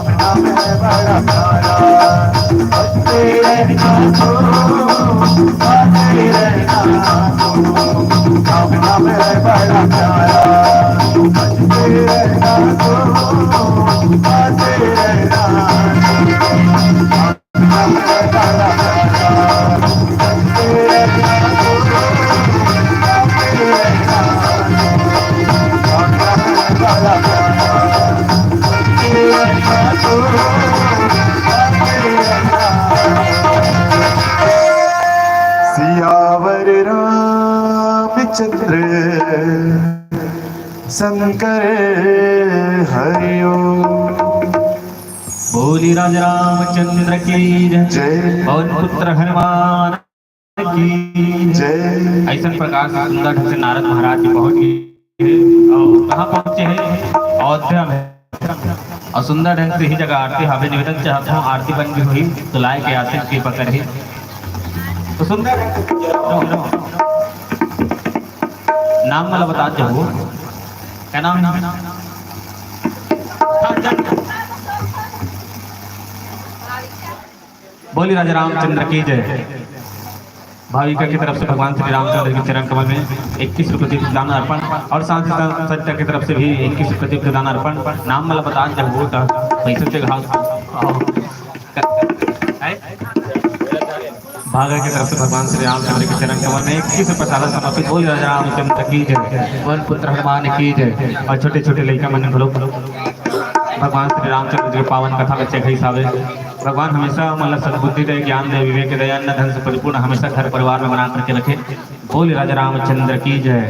मेरा मैं बड़ा प्यारा, बचते रहना तो, गाते रहना तो, मेरा मैं बड़ा प्यारा, बचते रहना तो, गाते रहना तो, मेरा मैं बड़ा प्यारा, बचते रहना तो, गाते रहना तो, मेरा मैं बड़ा प्यारा, बचते रहना तो, गाते रहना। सियावर रामचंद्र शंकर हरिओ, बोली राजा रामचंद्र की जय, पवन पुत्र हनुमान की जय। ऐसा प्रकार से सुंदर ढंग से नारद महाराज जी पहुंच गए और कहाँ पहुंचे हैं, अयोध्या में, और सुंदर ढंग से ही जगह आरती हमें निवेदन चाहता हूँ, आरती बन गई हुई तो लाए के आते के पकड़ ही तो सुंदर नाम मतलब बताते हो क्या नाम, बोली राजा रामचंद्र की जय। भाविका की तरफ से भगवान श्री रामचंद्र के चरण कमल में 21 रुपये दान अर्पण और साथ ही साथ सत्य की तरफ से भी 21 रुपये दान अर्पण। नाम मतलब बता जब वो पैसे से घास भागा की तरफ से भगवान श्री रामचंद्र के चरण कमल में 21 प्रसाद समर्पित बोल राजा रामचंद्र की जय, वन पुत्र हनुमान की जय। और छोटे छोटे लड़का मन भलो भगवान श्री रामचंद्र जी पावन कथा बच्चे घई सावे भगवान हमेशा मतलब सद्बुद्धि दे, ज्ञान दे, विवेक दे, अन्न धन से परिपूर्ण हमेशा घर परिवार में बना करके रखे। बोल राजा रामचंद्र की जय।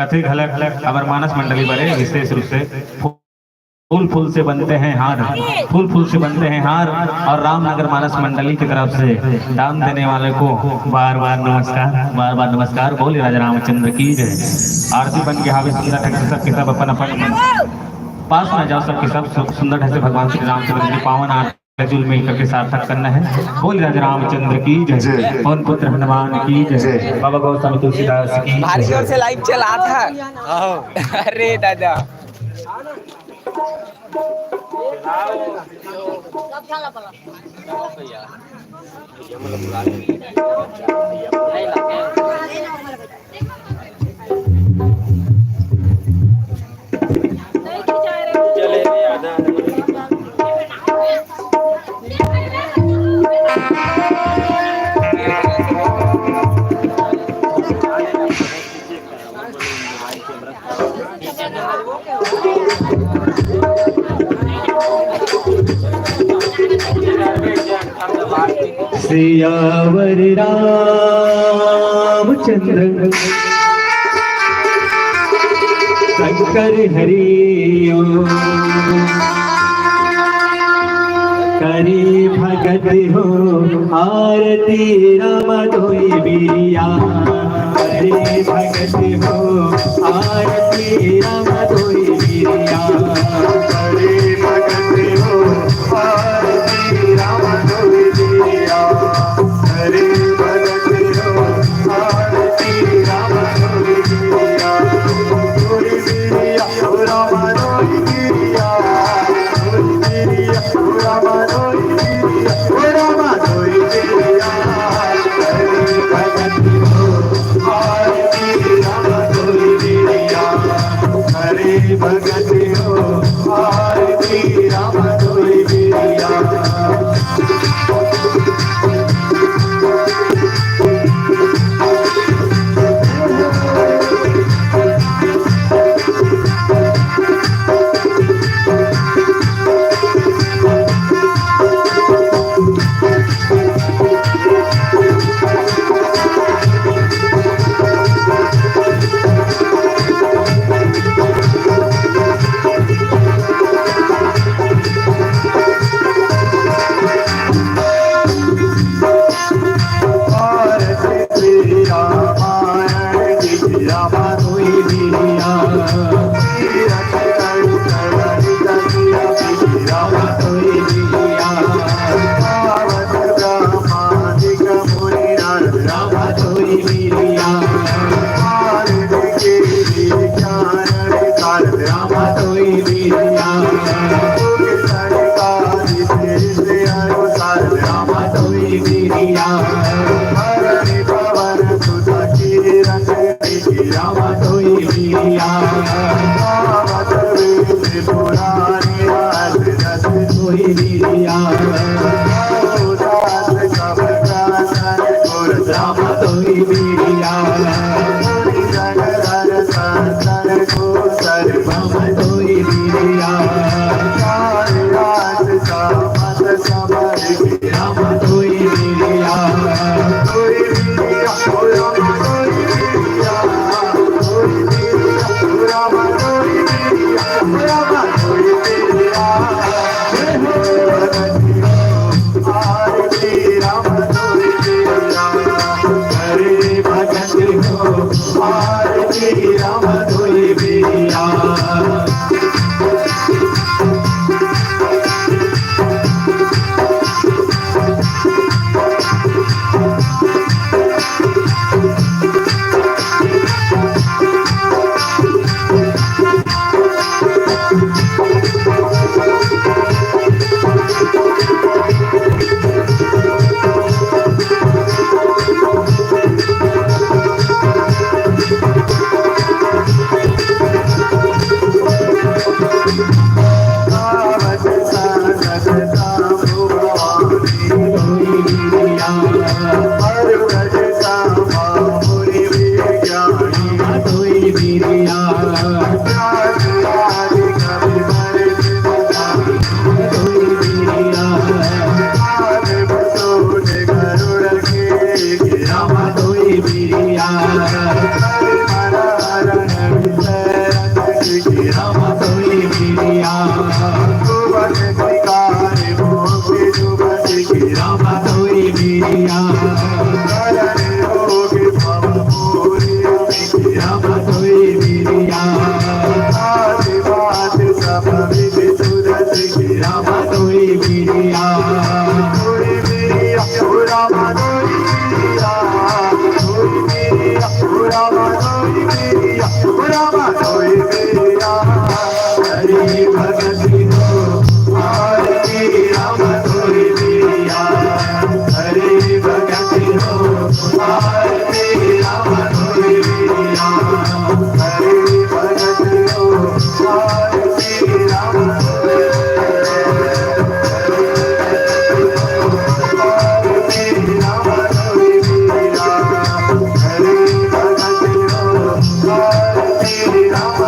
कथे घलक घलक अमर मानस मंडली बड़े विशेष रूप से फूल फूल से बनते हैं हार, फूल फूल से बनते हैं हार। और रामनगर मानस मंडली की तरफ से दान देने वाले को बार बार नमस्कार, बार बार नमस्कार। बोले राजा रामचंद्र की जय। आरती बन के हावे सुंदर ढंग से सबके सब अपन अपन पास में जाओ, सबके सब सुंदर ढंग से भगवान श्री रामचंद्र जी पावन आरती मिल करके सार्थक करना है। बोले राजा रामचंद्र की जय, पवन पुत्र हनुमान की जय, बाबा गौतम तुलसीदास की भारी जोर से लाइव चला था। अरे दादा सियावर रामचंद्र शंकर हरिओ करी भगत हो आरती राम धोई बिरिया, करी भगत हो आरती राम धोई बिरिया, करी भगत हो आरती राम धोई बिरिया, करी भगत हो आरती राम धोई बिरिया, धोई बिरिया राम धोई बिरिया, धोई बिरिया राम धोई बिरिया, राम धोई बिरिया, करी भगत हो आरती राम धोई बिरिया, करी भगत हो आरती राम धोई बिरिया। हर व्रज श्यामा मुनि विज्ञानी तोई वीरिया व्यास आदि कवि वर्ग तोई वीरिया महादेव सोन गरुड़ के राम तोई वीरिया हरिहरण विशरण राम तोई वीरिया भुवन शिकार भोग जुबन राम तोई वीरिया करण रोग भव पूरी राम तोई वीरिया आदिवाद सब विधि सुरत राम तोई वीरिया कोई वीरिया रामा कोई वीरिया कोई वीरिया रामा कोई वीरिया रामा कोई वीरिया हरि भगति हो आरती राम तोई वीरिया हरि भगति हो आरती राम तोई वीरिया हरि भगत हो आरती राम आरती राम कोई वीरिया हरि भगत हो आरती राम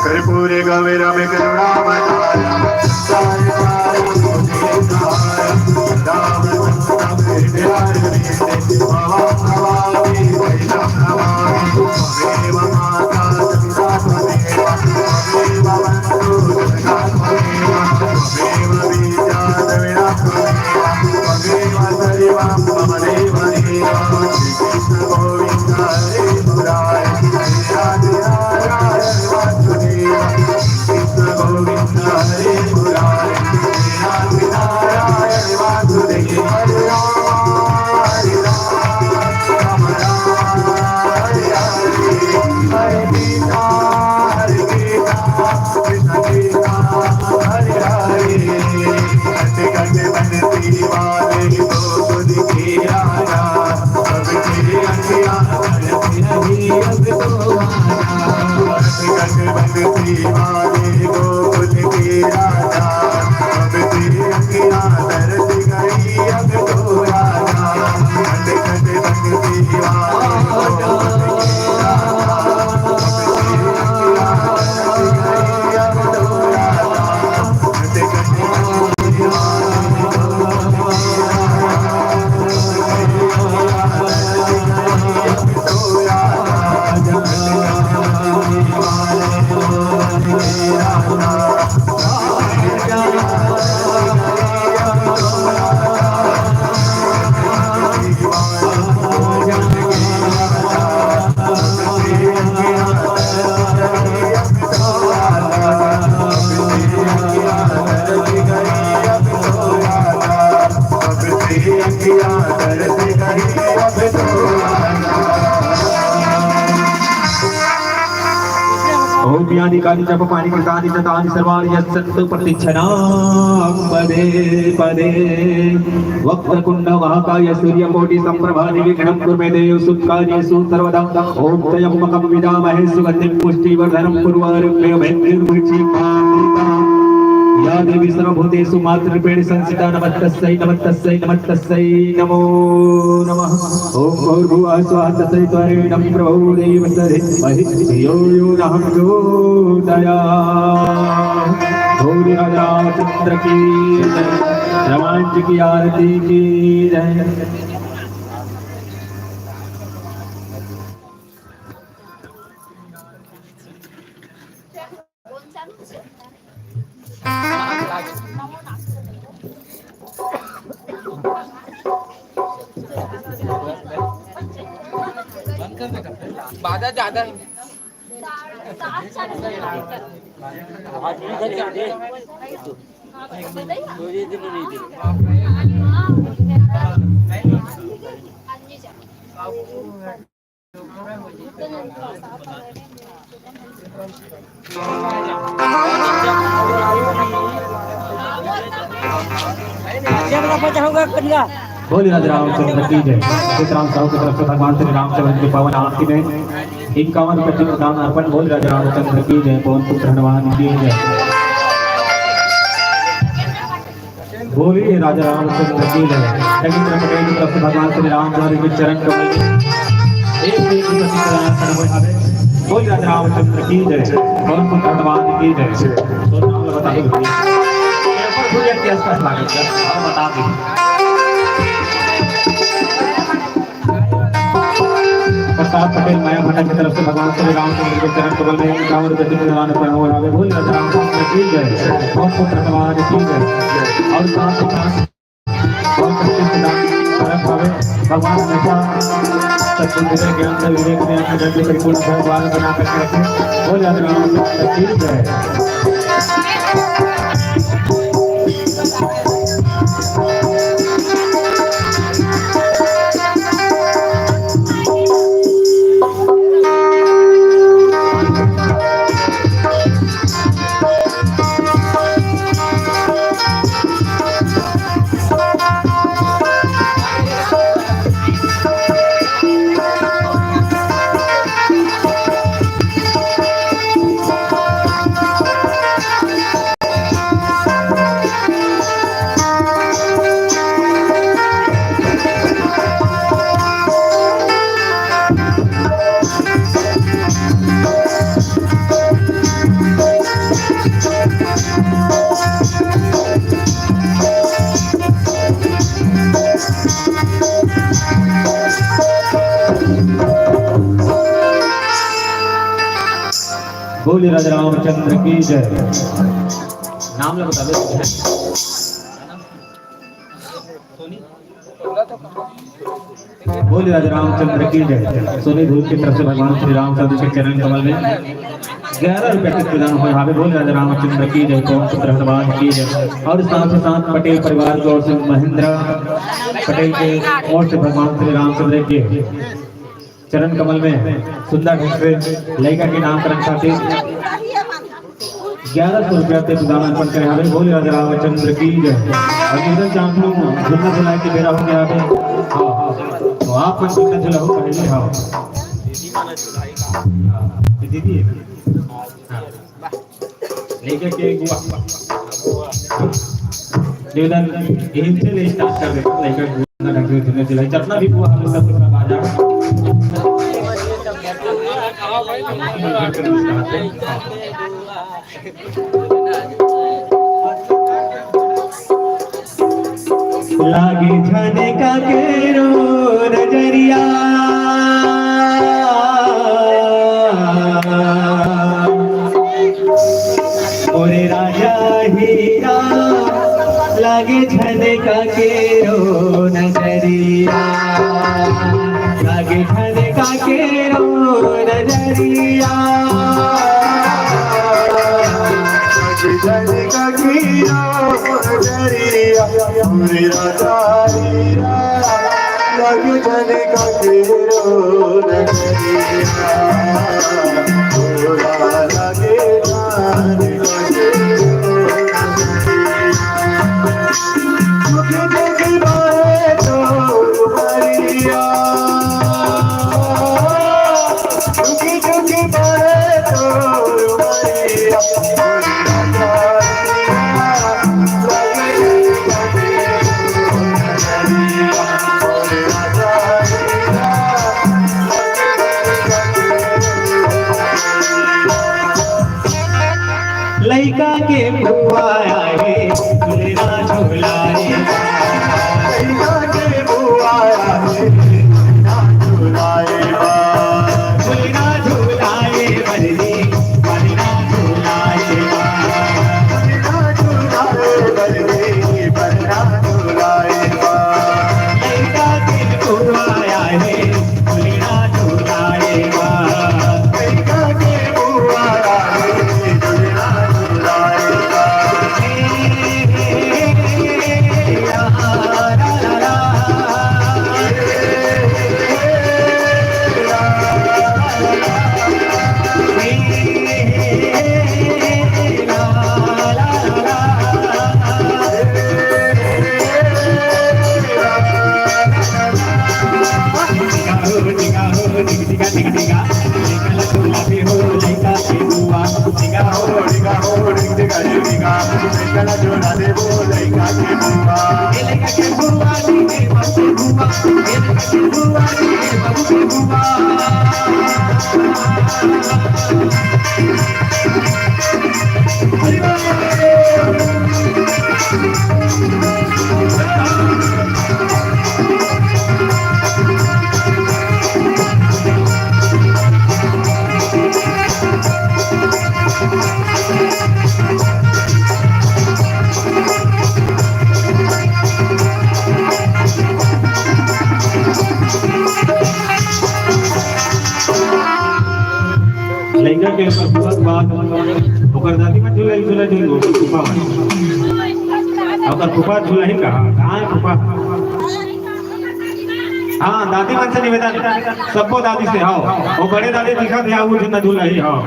कर्पूरे गौरव करुणावतारम संसार सारं भुजगेन्द्रहारं राम संतं हृदयारविन्दे भवं भवामि वैष्णवं नमामि त्वमेव माता पिता त्वमेव त्वमेव बन्धु जगता त्वमेव त्वमेव बीजादविना त्वमेव त्वमेव सर्वं मम देव देव श्रीकृष्ण गोविन्द हरे मुरारे हरे राधे नारायण वासुदेव कृष्ण गोविन्द हरे मुरारे हरे राधे नारायण वासुदेव हरे राम राम हरे हरे हरे गीता कृष्ण गीता हरे हरे घटे घटे बनती वाले गोकुल के राजा सबके अंगिया करती रही अब तो घटे घटे बनती वाले गोकुल के राजा सबके अंगिया करती गई अब तो राजा घटे घटे बनती वाले गोकुल के राजा सबके अंगिया करती गई अब तो राजा घटे घटे बनती ओम यानि कानि जप पानि कृतानि जतानि सर्वाणि यत्सन्तु प्रतिक्षणां पदे पदे वक्रतुण्ड महाकाय सूर्यकोटि सम्प्रभा निर्विघ्नं कुरु मे देव सुखकार्येषु सर्वदा ओम त्र्यम्बकं विदामहे सुगन्धिं पुष्टिवर्धनं उर्वारुकमेव या देवी सर्वभूतेषु मातृरूपेण संस्थिता नमस्तस्यै नमस्तस्यै नमस्तस्यै नमो नमः ओम भूर्भुवः स्वः तत्सवितुर्वरेण्यं भर्गो देवस्य धीमहि धियो यो नः प्रचोदयात्। गौरी राजा चंद्र की जय, रमांच की आरती की जय। बाधा ज्यादा है। बोले राजा रामचंद्र की जय। सीताराम साहू की तरफ से भगवान श्री रामचंद्र की पवन आरती में 51 दान अर्पण। बोले राजा रामचंद्र की जय। पवन पुत्र हनुमान की जय। बोलिए राजा रामचंद्र की जय। रविंद्र पटेल की तरफ से भगवान श्री राम द्वारा के चरण कमल में एक बोल राजा रामचंद्र की जय। कौन पुत्र हनुमान की जय। तो नाम बता दो के आसपास लागत बता दी। प्रताप पटेल माया भट्टा की तरफ से भगवान श्री रामचंद्र के चरण कमल में कांवर गति में लगाने पर हो रहा है। बोल राजा रामचंद्र की जय। कौन पुत्र हनुमान की जय। और साथ ही साथ भगवान हमेशा सत्संग ज्ञान से विवेक में अपने धर्म परिपूर्ण भगवान बना करके रखे। बोल राजा रामचंद्र की जय। बोलिए राजा रामचंद्र की जय। नाम ले बता दो। बोलिए राजा रामचंद्र की जय। सोनी धूप की तरफ से भगवान श्री रामचंद्र के चरण कमल में 11 रुपए के प्रदान हुए। हावे बोलिए राजा रामचंद्र की जय। कौन पुत्र हनुमान की जय। और साथ ही साथ पटेल परिवार की ओर से महेंद्र पटेल के ओर से भगवान श्री रामचंद्र के चरण कमल में सुंदर ढंग से लड़का के नामकरण खातिर 1100 रुपया के प्रदान अर्पण करे। हमें बोले राजा रामचंद्र की जय। और इधर जान लो झूलना झुलाए के बेरा हो गया है। हाँ तो आप मन झूलना झुला हो पहले। हाँ दीदी लेके के गुआ निवेदन यहीं से ले स्टार्ट कर देते हैं। लड़का गुआ ढंग से झूलने झुलाए जितना भी गुआ हम सब आ जाएगा। लागे जाने का केरो नजरिया मोरे राजा हीरा लागे जाने का केरो नजरिया लागे जाने का केरो नजरिया जाने का कीड़ा नजरिया मेरे राजा हीरा लग जाने का कीड़ा नजरिया थोड़ा लगे जाने का कीड़ा मुझे बारे तो मरिया मुझे बारे तो मरिया लइका जोड़ा दे वो लइका के बुआ ये लइका के बुआ दी के बच्चे बुआ ये लइका के बुआ दी के बाबू के बुआ लइका के बहुत बात ओकर दादी में झूला झूला झूलो फूफा ओकर फूफा झूला ही कहाँ है फूफा हाँ दादी मन से निवेदन सबको दादी से हाँ वो बड़े दादी दिखा थे वो जितना झूला ही हाँ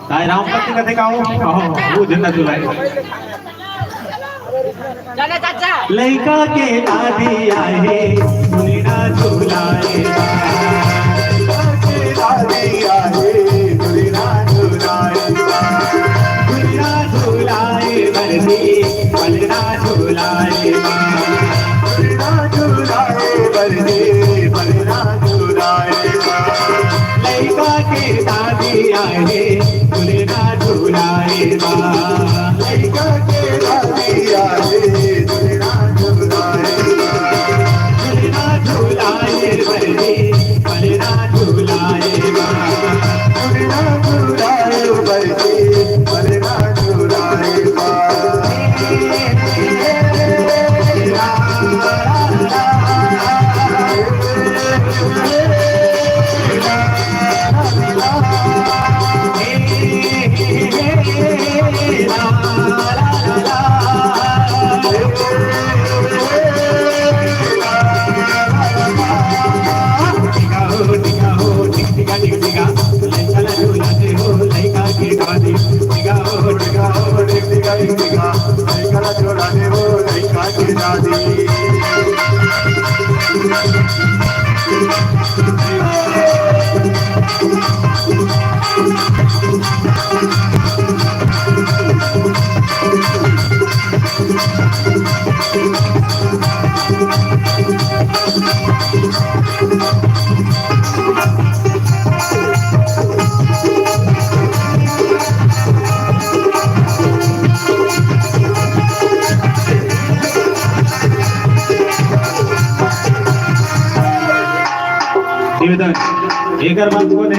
ताई राम पति कथे का वो जितना झूला ही लइका के दादी आए दुनिया झूलाए दादी आए दुनिया झूलाए दुनिया झूलाए बरदी पलना झूलाए दुनिया झूलाए बरदे बलना झूलाए लइका के दादी आए दुनिया झूलाए लइका के दादी आए दुनिया झूलाए दुनिया झूलाए बरदी पलना झूलाए दुनिया झूलाए बरदे बलना झूलाए लइका जोड़ा दे वो लइका के दादी निवेदन एक बात को ने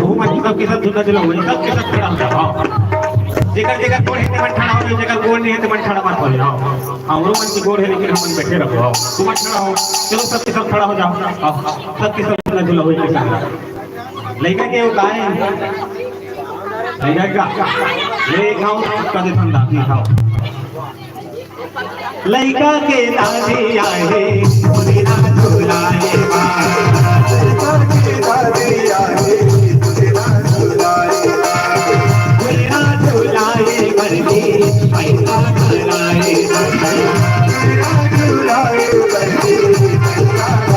वो मन सब के सब झूला झूला हो सब के सब खड़ा हो जाओ हां जेकर जेकर गोड़ है मन खड़ा हो जेकर गोड़ नहीं है तो मन खड़ा मत हो जाओ हमरो मन की गोड़ है लेकिन हम मन बैठे रहो तुम मत खड़ा हो चलो सब के सब खड़ा हो जाओ सब के सब झूला झूला हो जाए लइका के वो गाय लइका का ले खाओ कदे ठंडा नहीं खाओ लइका के दादी आए दुनिया झूलाए लइका के दादी आए दुनिया झूलाए दुनिया झूलाए बरदी पैसा खलाए दुनिया झूलाए बरदे पैसा खलाए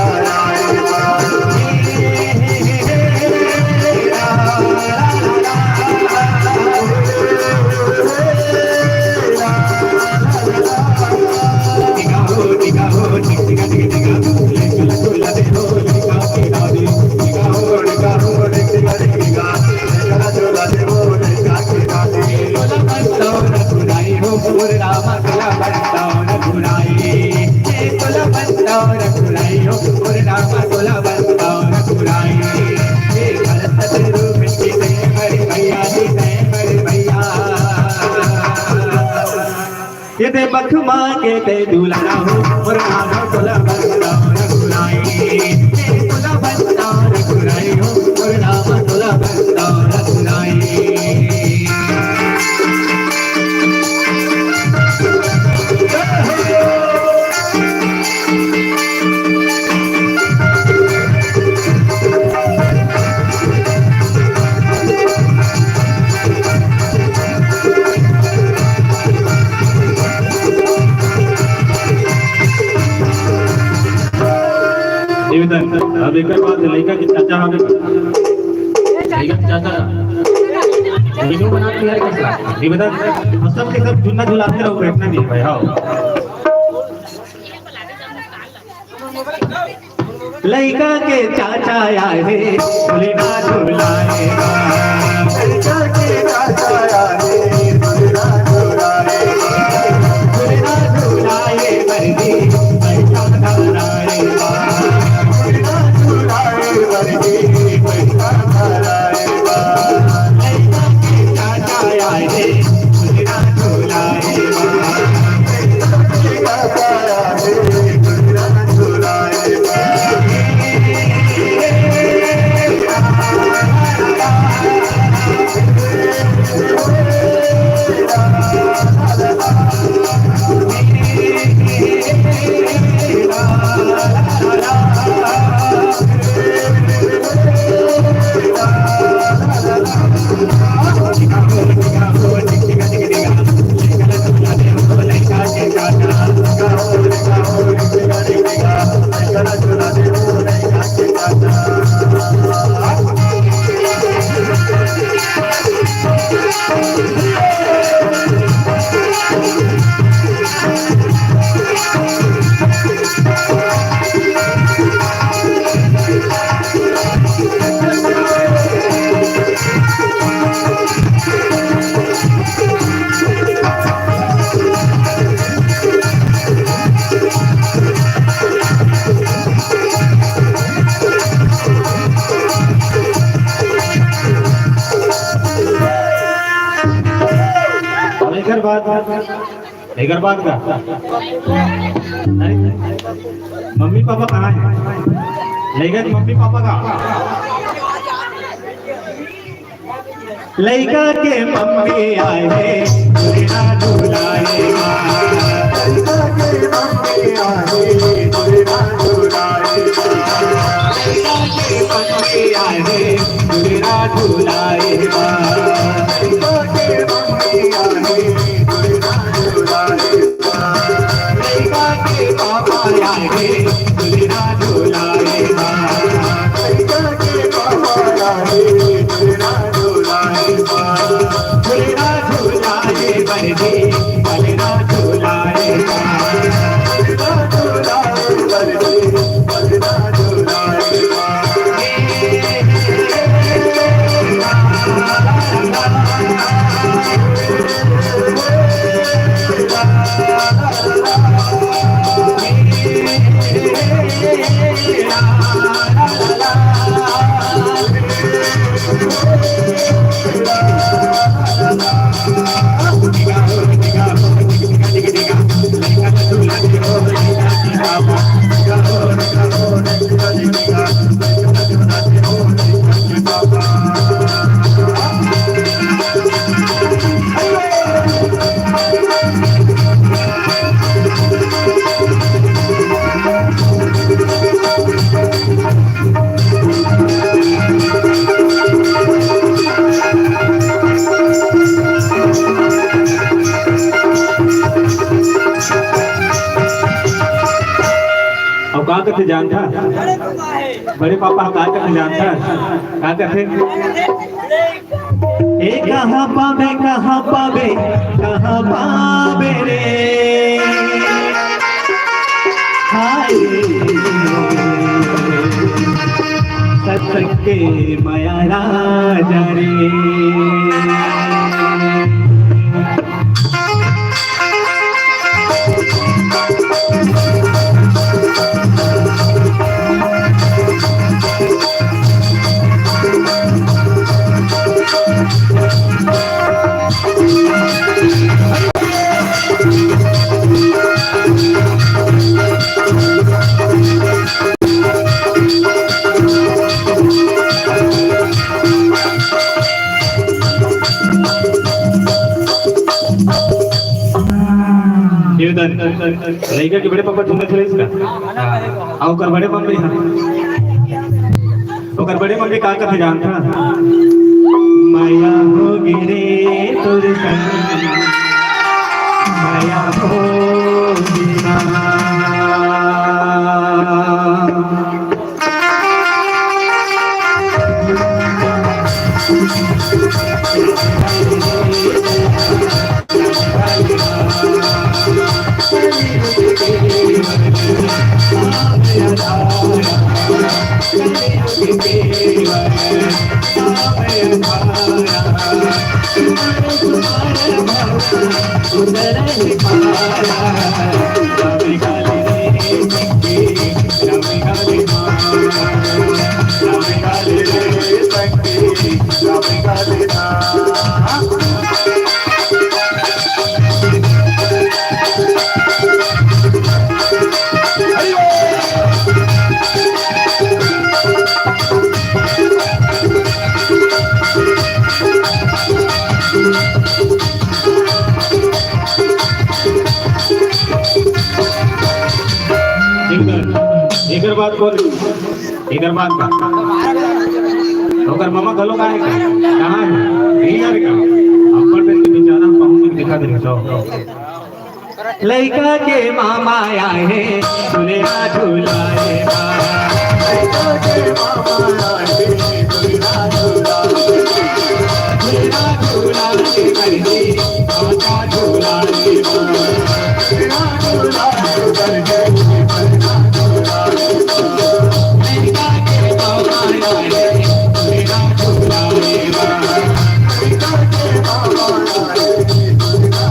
ये ते बखमा के ते दुलारा हो और नाना तोला बंदा रघुराई ते तोला बंदा रघुराई हो और नाना तोला बंदा रघुराई निवेदन अब एक बात लड़का के चाचा हमें लड़का के चाचा वीडियो बना के यार कैसा ये बता हम सब के सब झूला झुलाते रहो बैठना भी है भाई हाँ लइका के चाचा आए झूलेगा झूलाएगा लइका के चाचा आए झूलेगा झूलाएगा झूलेगा झूलाए मर्दी पैसा धराएगा झूलेगा झूलाए वर्दी पैसा धराएगा लइका के चाचा आए झूलेगा झूलाएगा लइका के चाचा आए झूलेगा झूलाएगा लेकर बात का मम्मी पापा कहाँ है लेकर मम्मी पापा का लइका के मम्मी आए हैं झूलेगा झूलाएगा लइका के मम्मी आए झूलेगा झूलाएगा लइका के मम्मी आए हैं झूलेगा झूलाएगा लइका के मम्मी आए झूलेगा झूलाएगा लइका के पापा आए हैं झूलेगा झूलाएगा लइका के पापा आए झूलेगा झूलाएगा झूलेगा झूलाए बरदे झूलेगा झूलाएगा झूलेगा झूलाए वर्दी झूलेगा झूलाएगा कहाँ करते जानता बड़े पापा हम कहाँ करते जानता कहाँ करते ए कहाँ पावे रे हाय सत्य के माया राजा रे लड़का के बड़े पापा तुमने थोड़े इसका आओ कर बड़े मम्मी हाँ तो कर बड़े मम्मी का करते जानता माया हो गिरे तुझ संग माया हो इधर बात बोल, इधर बात का ओकर मामा गलो का है कहां है इधर का अपर पे बेचारा पहुंच दिखा दे तो लड़का के मामा आए हैं दुल्हा झूलाए लड़का के मामा आए हैं दुल्हा झूलाए दुल्हा झूलाए करके माता झूलाए दुल्हा झूलाए करके लड़का के मामा आए हैं दुल्हा झूलाए लड़का के मामा आए हैं दुल्हा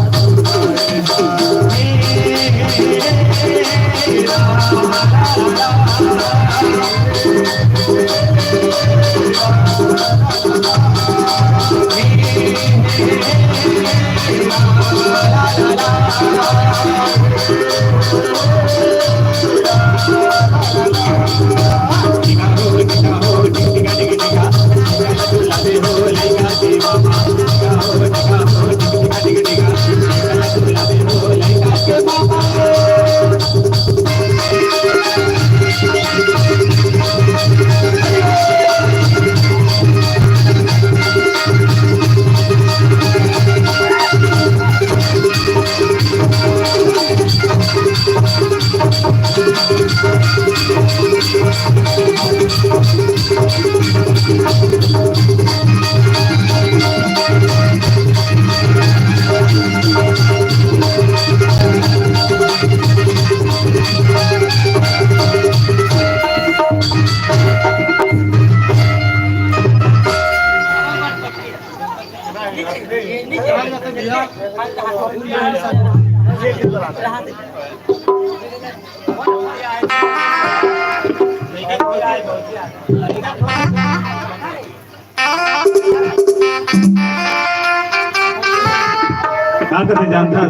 क्या करते जानता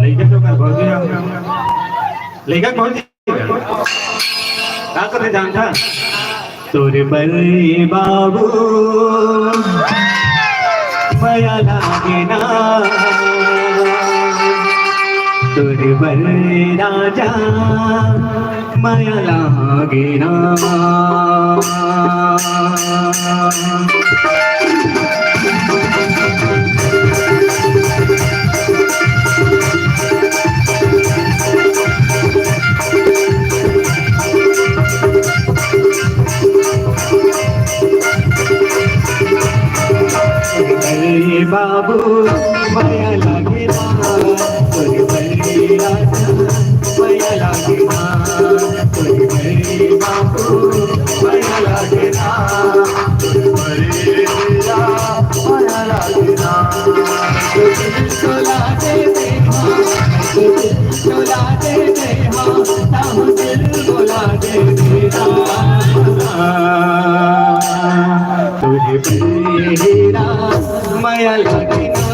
लड़का तो कर बहुत दिया लड़का बहुत क्या करते जानता तोरे बल्ले बाबू माया लागे ना तोरे बल्ले राजा माया लागे ना बल्ले बाबू माया लागे ना तोरे बल्ले राजा माया लागे ना तोरे बल्ले बाबू माया लागे ना तोरे बल्ले राजा माया लागे ना चला दे चला दे दिल बोला दे तुझे मेरा माया लागे ना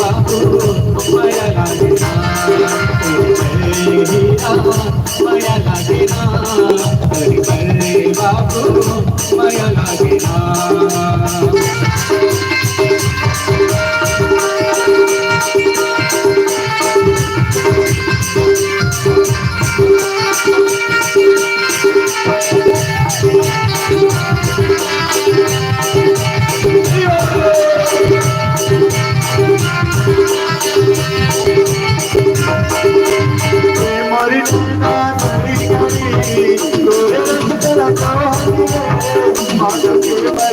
बाबू माया लागे ना माया लागे ना बाबू माया लागे ना Thank you.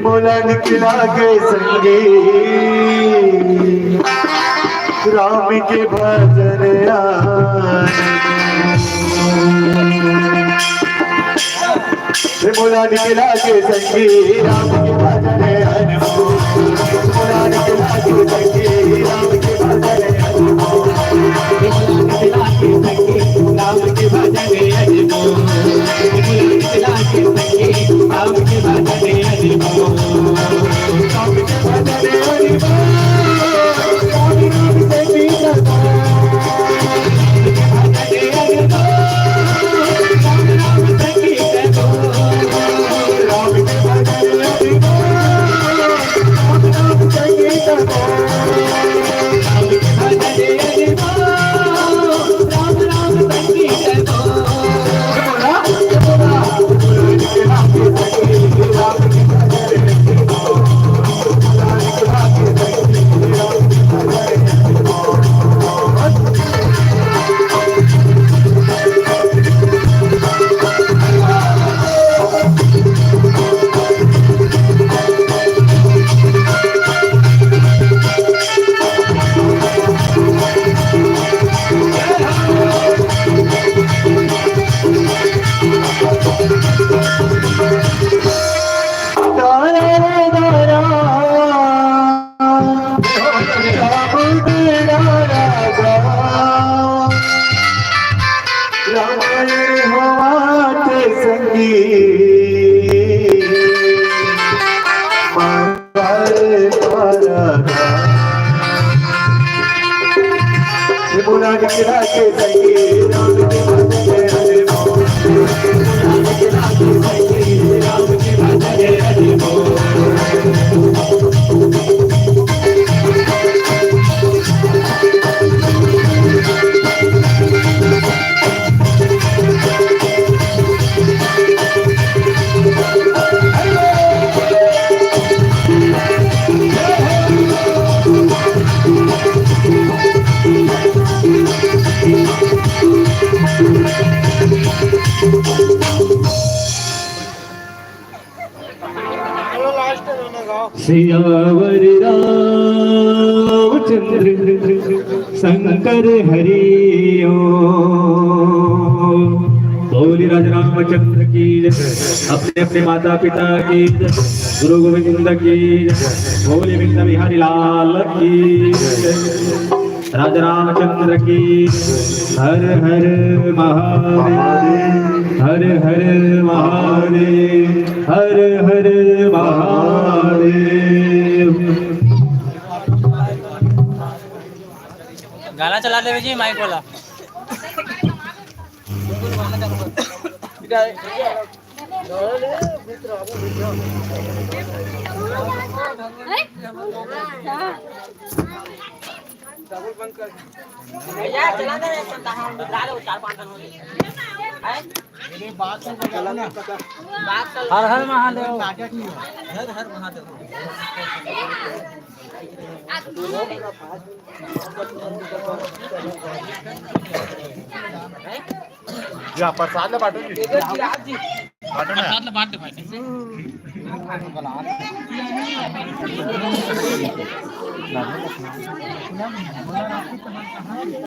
मोला निकला के संगी राम के भजन मोला निकला के संगी राम के भजन मोला निकला के संगी राम के भजन निकला के संगी राम के भजन निकला के संगी राम के भजन राम के मोला निकला के संगी राम के भजन निकला के संगी राम के भजन सियावर रामचंद्र शंकर हरि ओम। बोली राज रामचंद्र की जय। अपने अपने माता पिता की जय। गुरु गोविंद की जय। बोली विघ्न बिहारी लाल की जय। राजा रामचंद्र की हर हर महादेव हर हर महादेव हर हर महादेव। गाना चला दे जी माइक वाला। चला दे चार पांच हर हर महादेव हर हर महादेव। प्रसाद पाठवून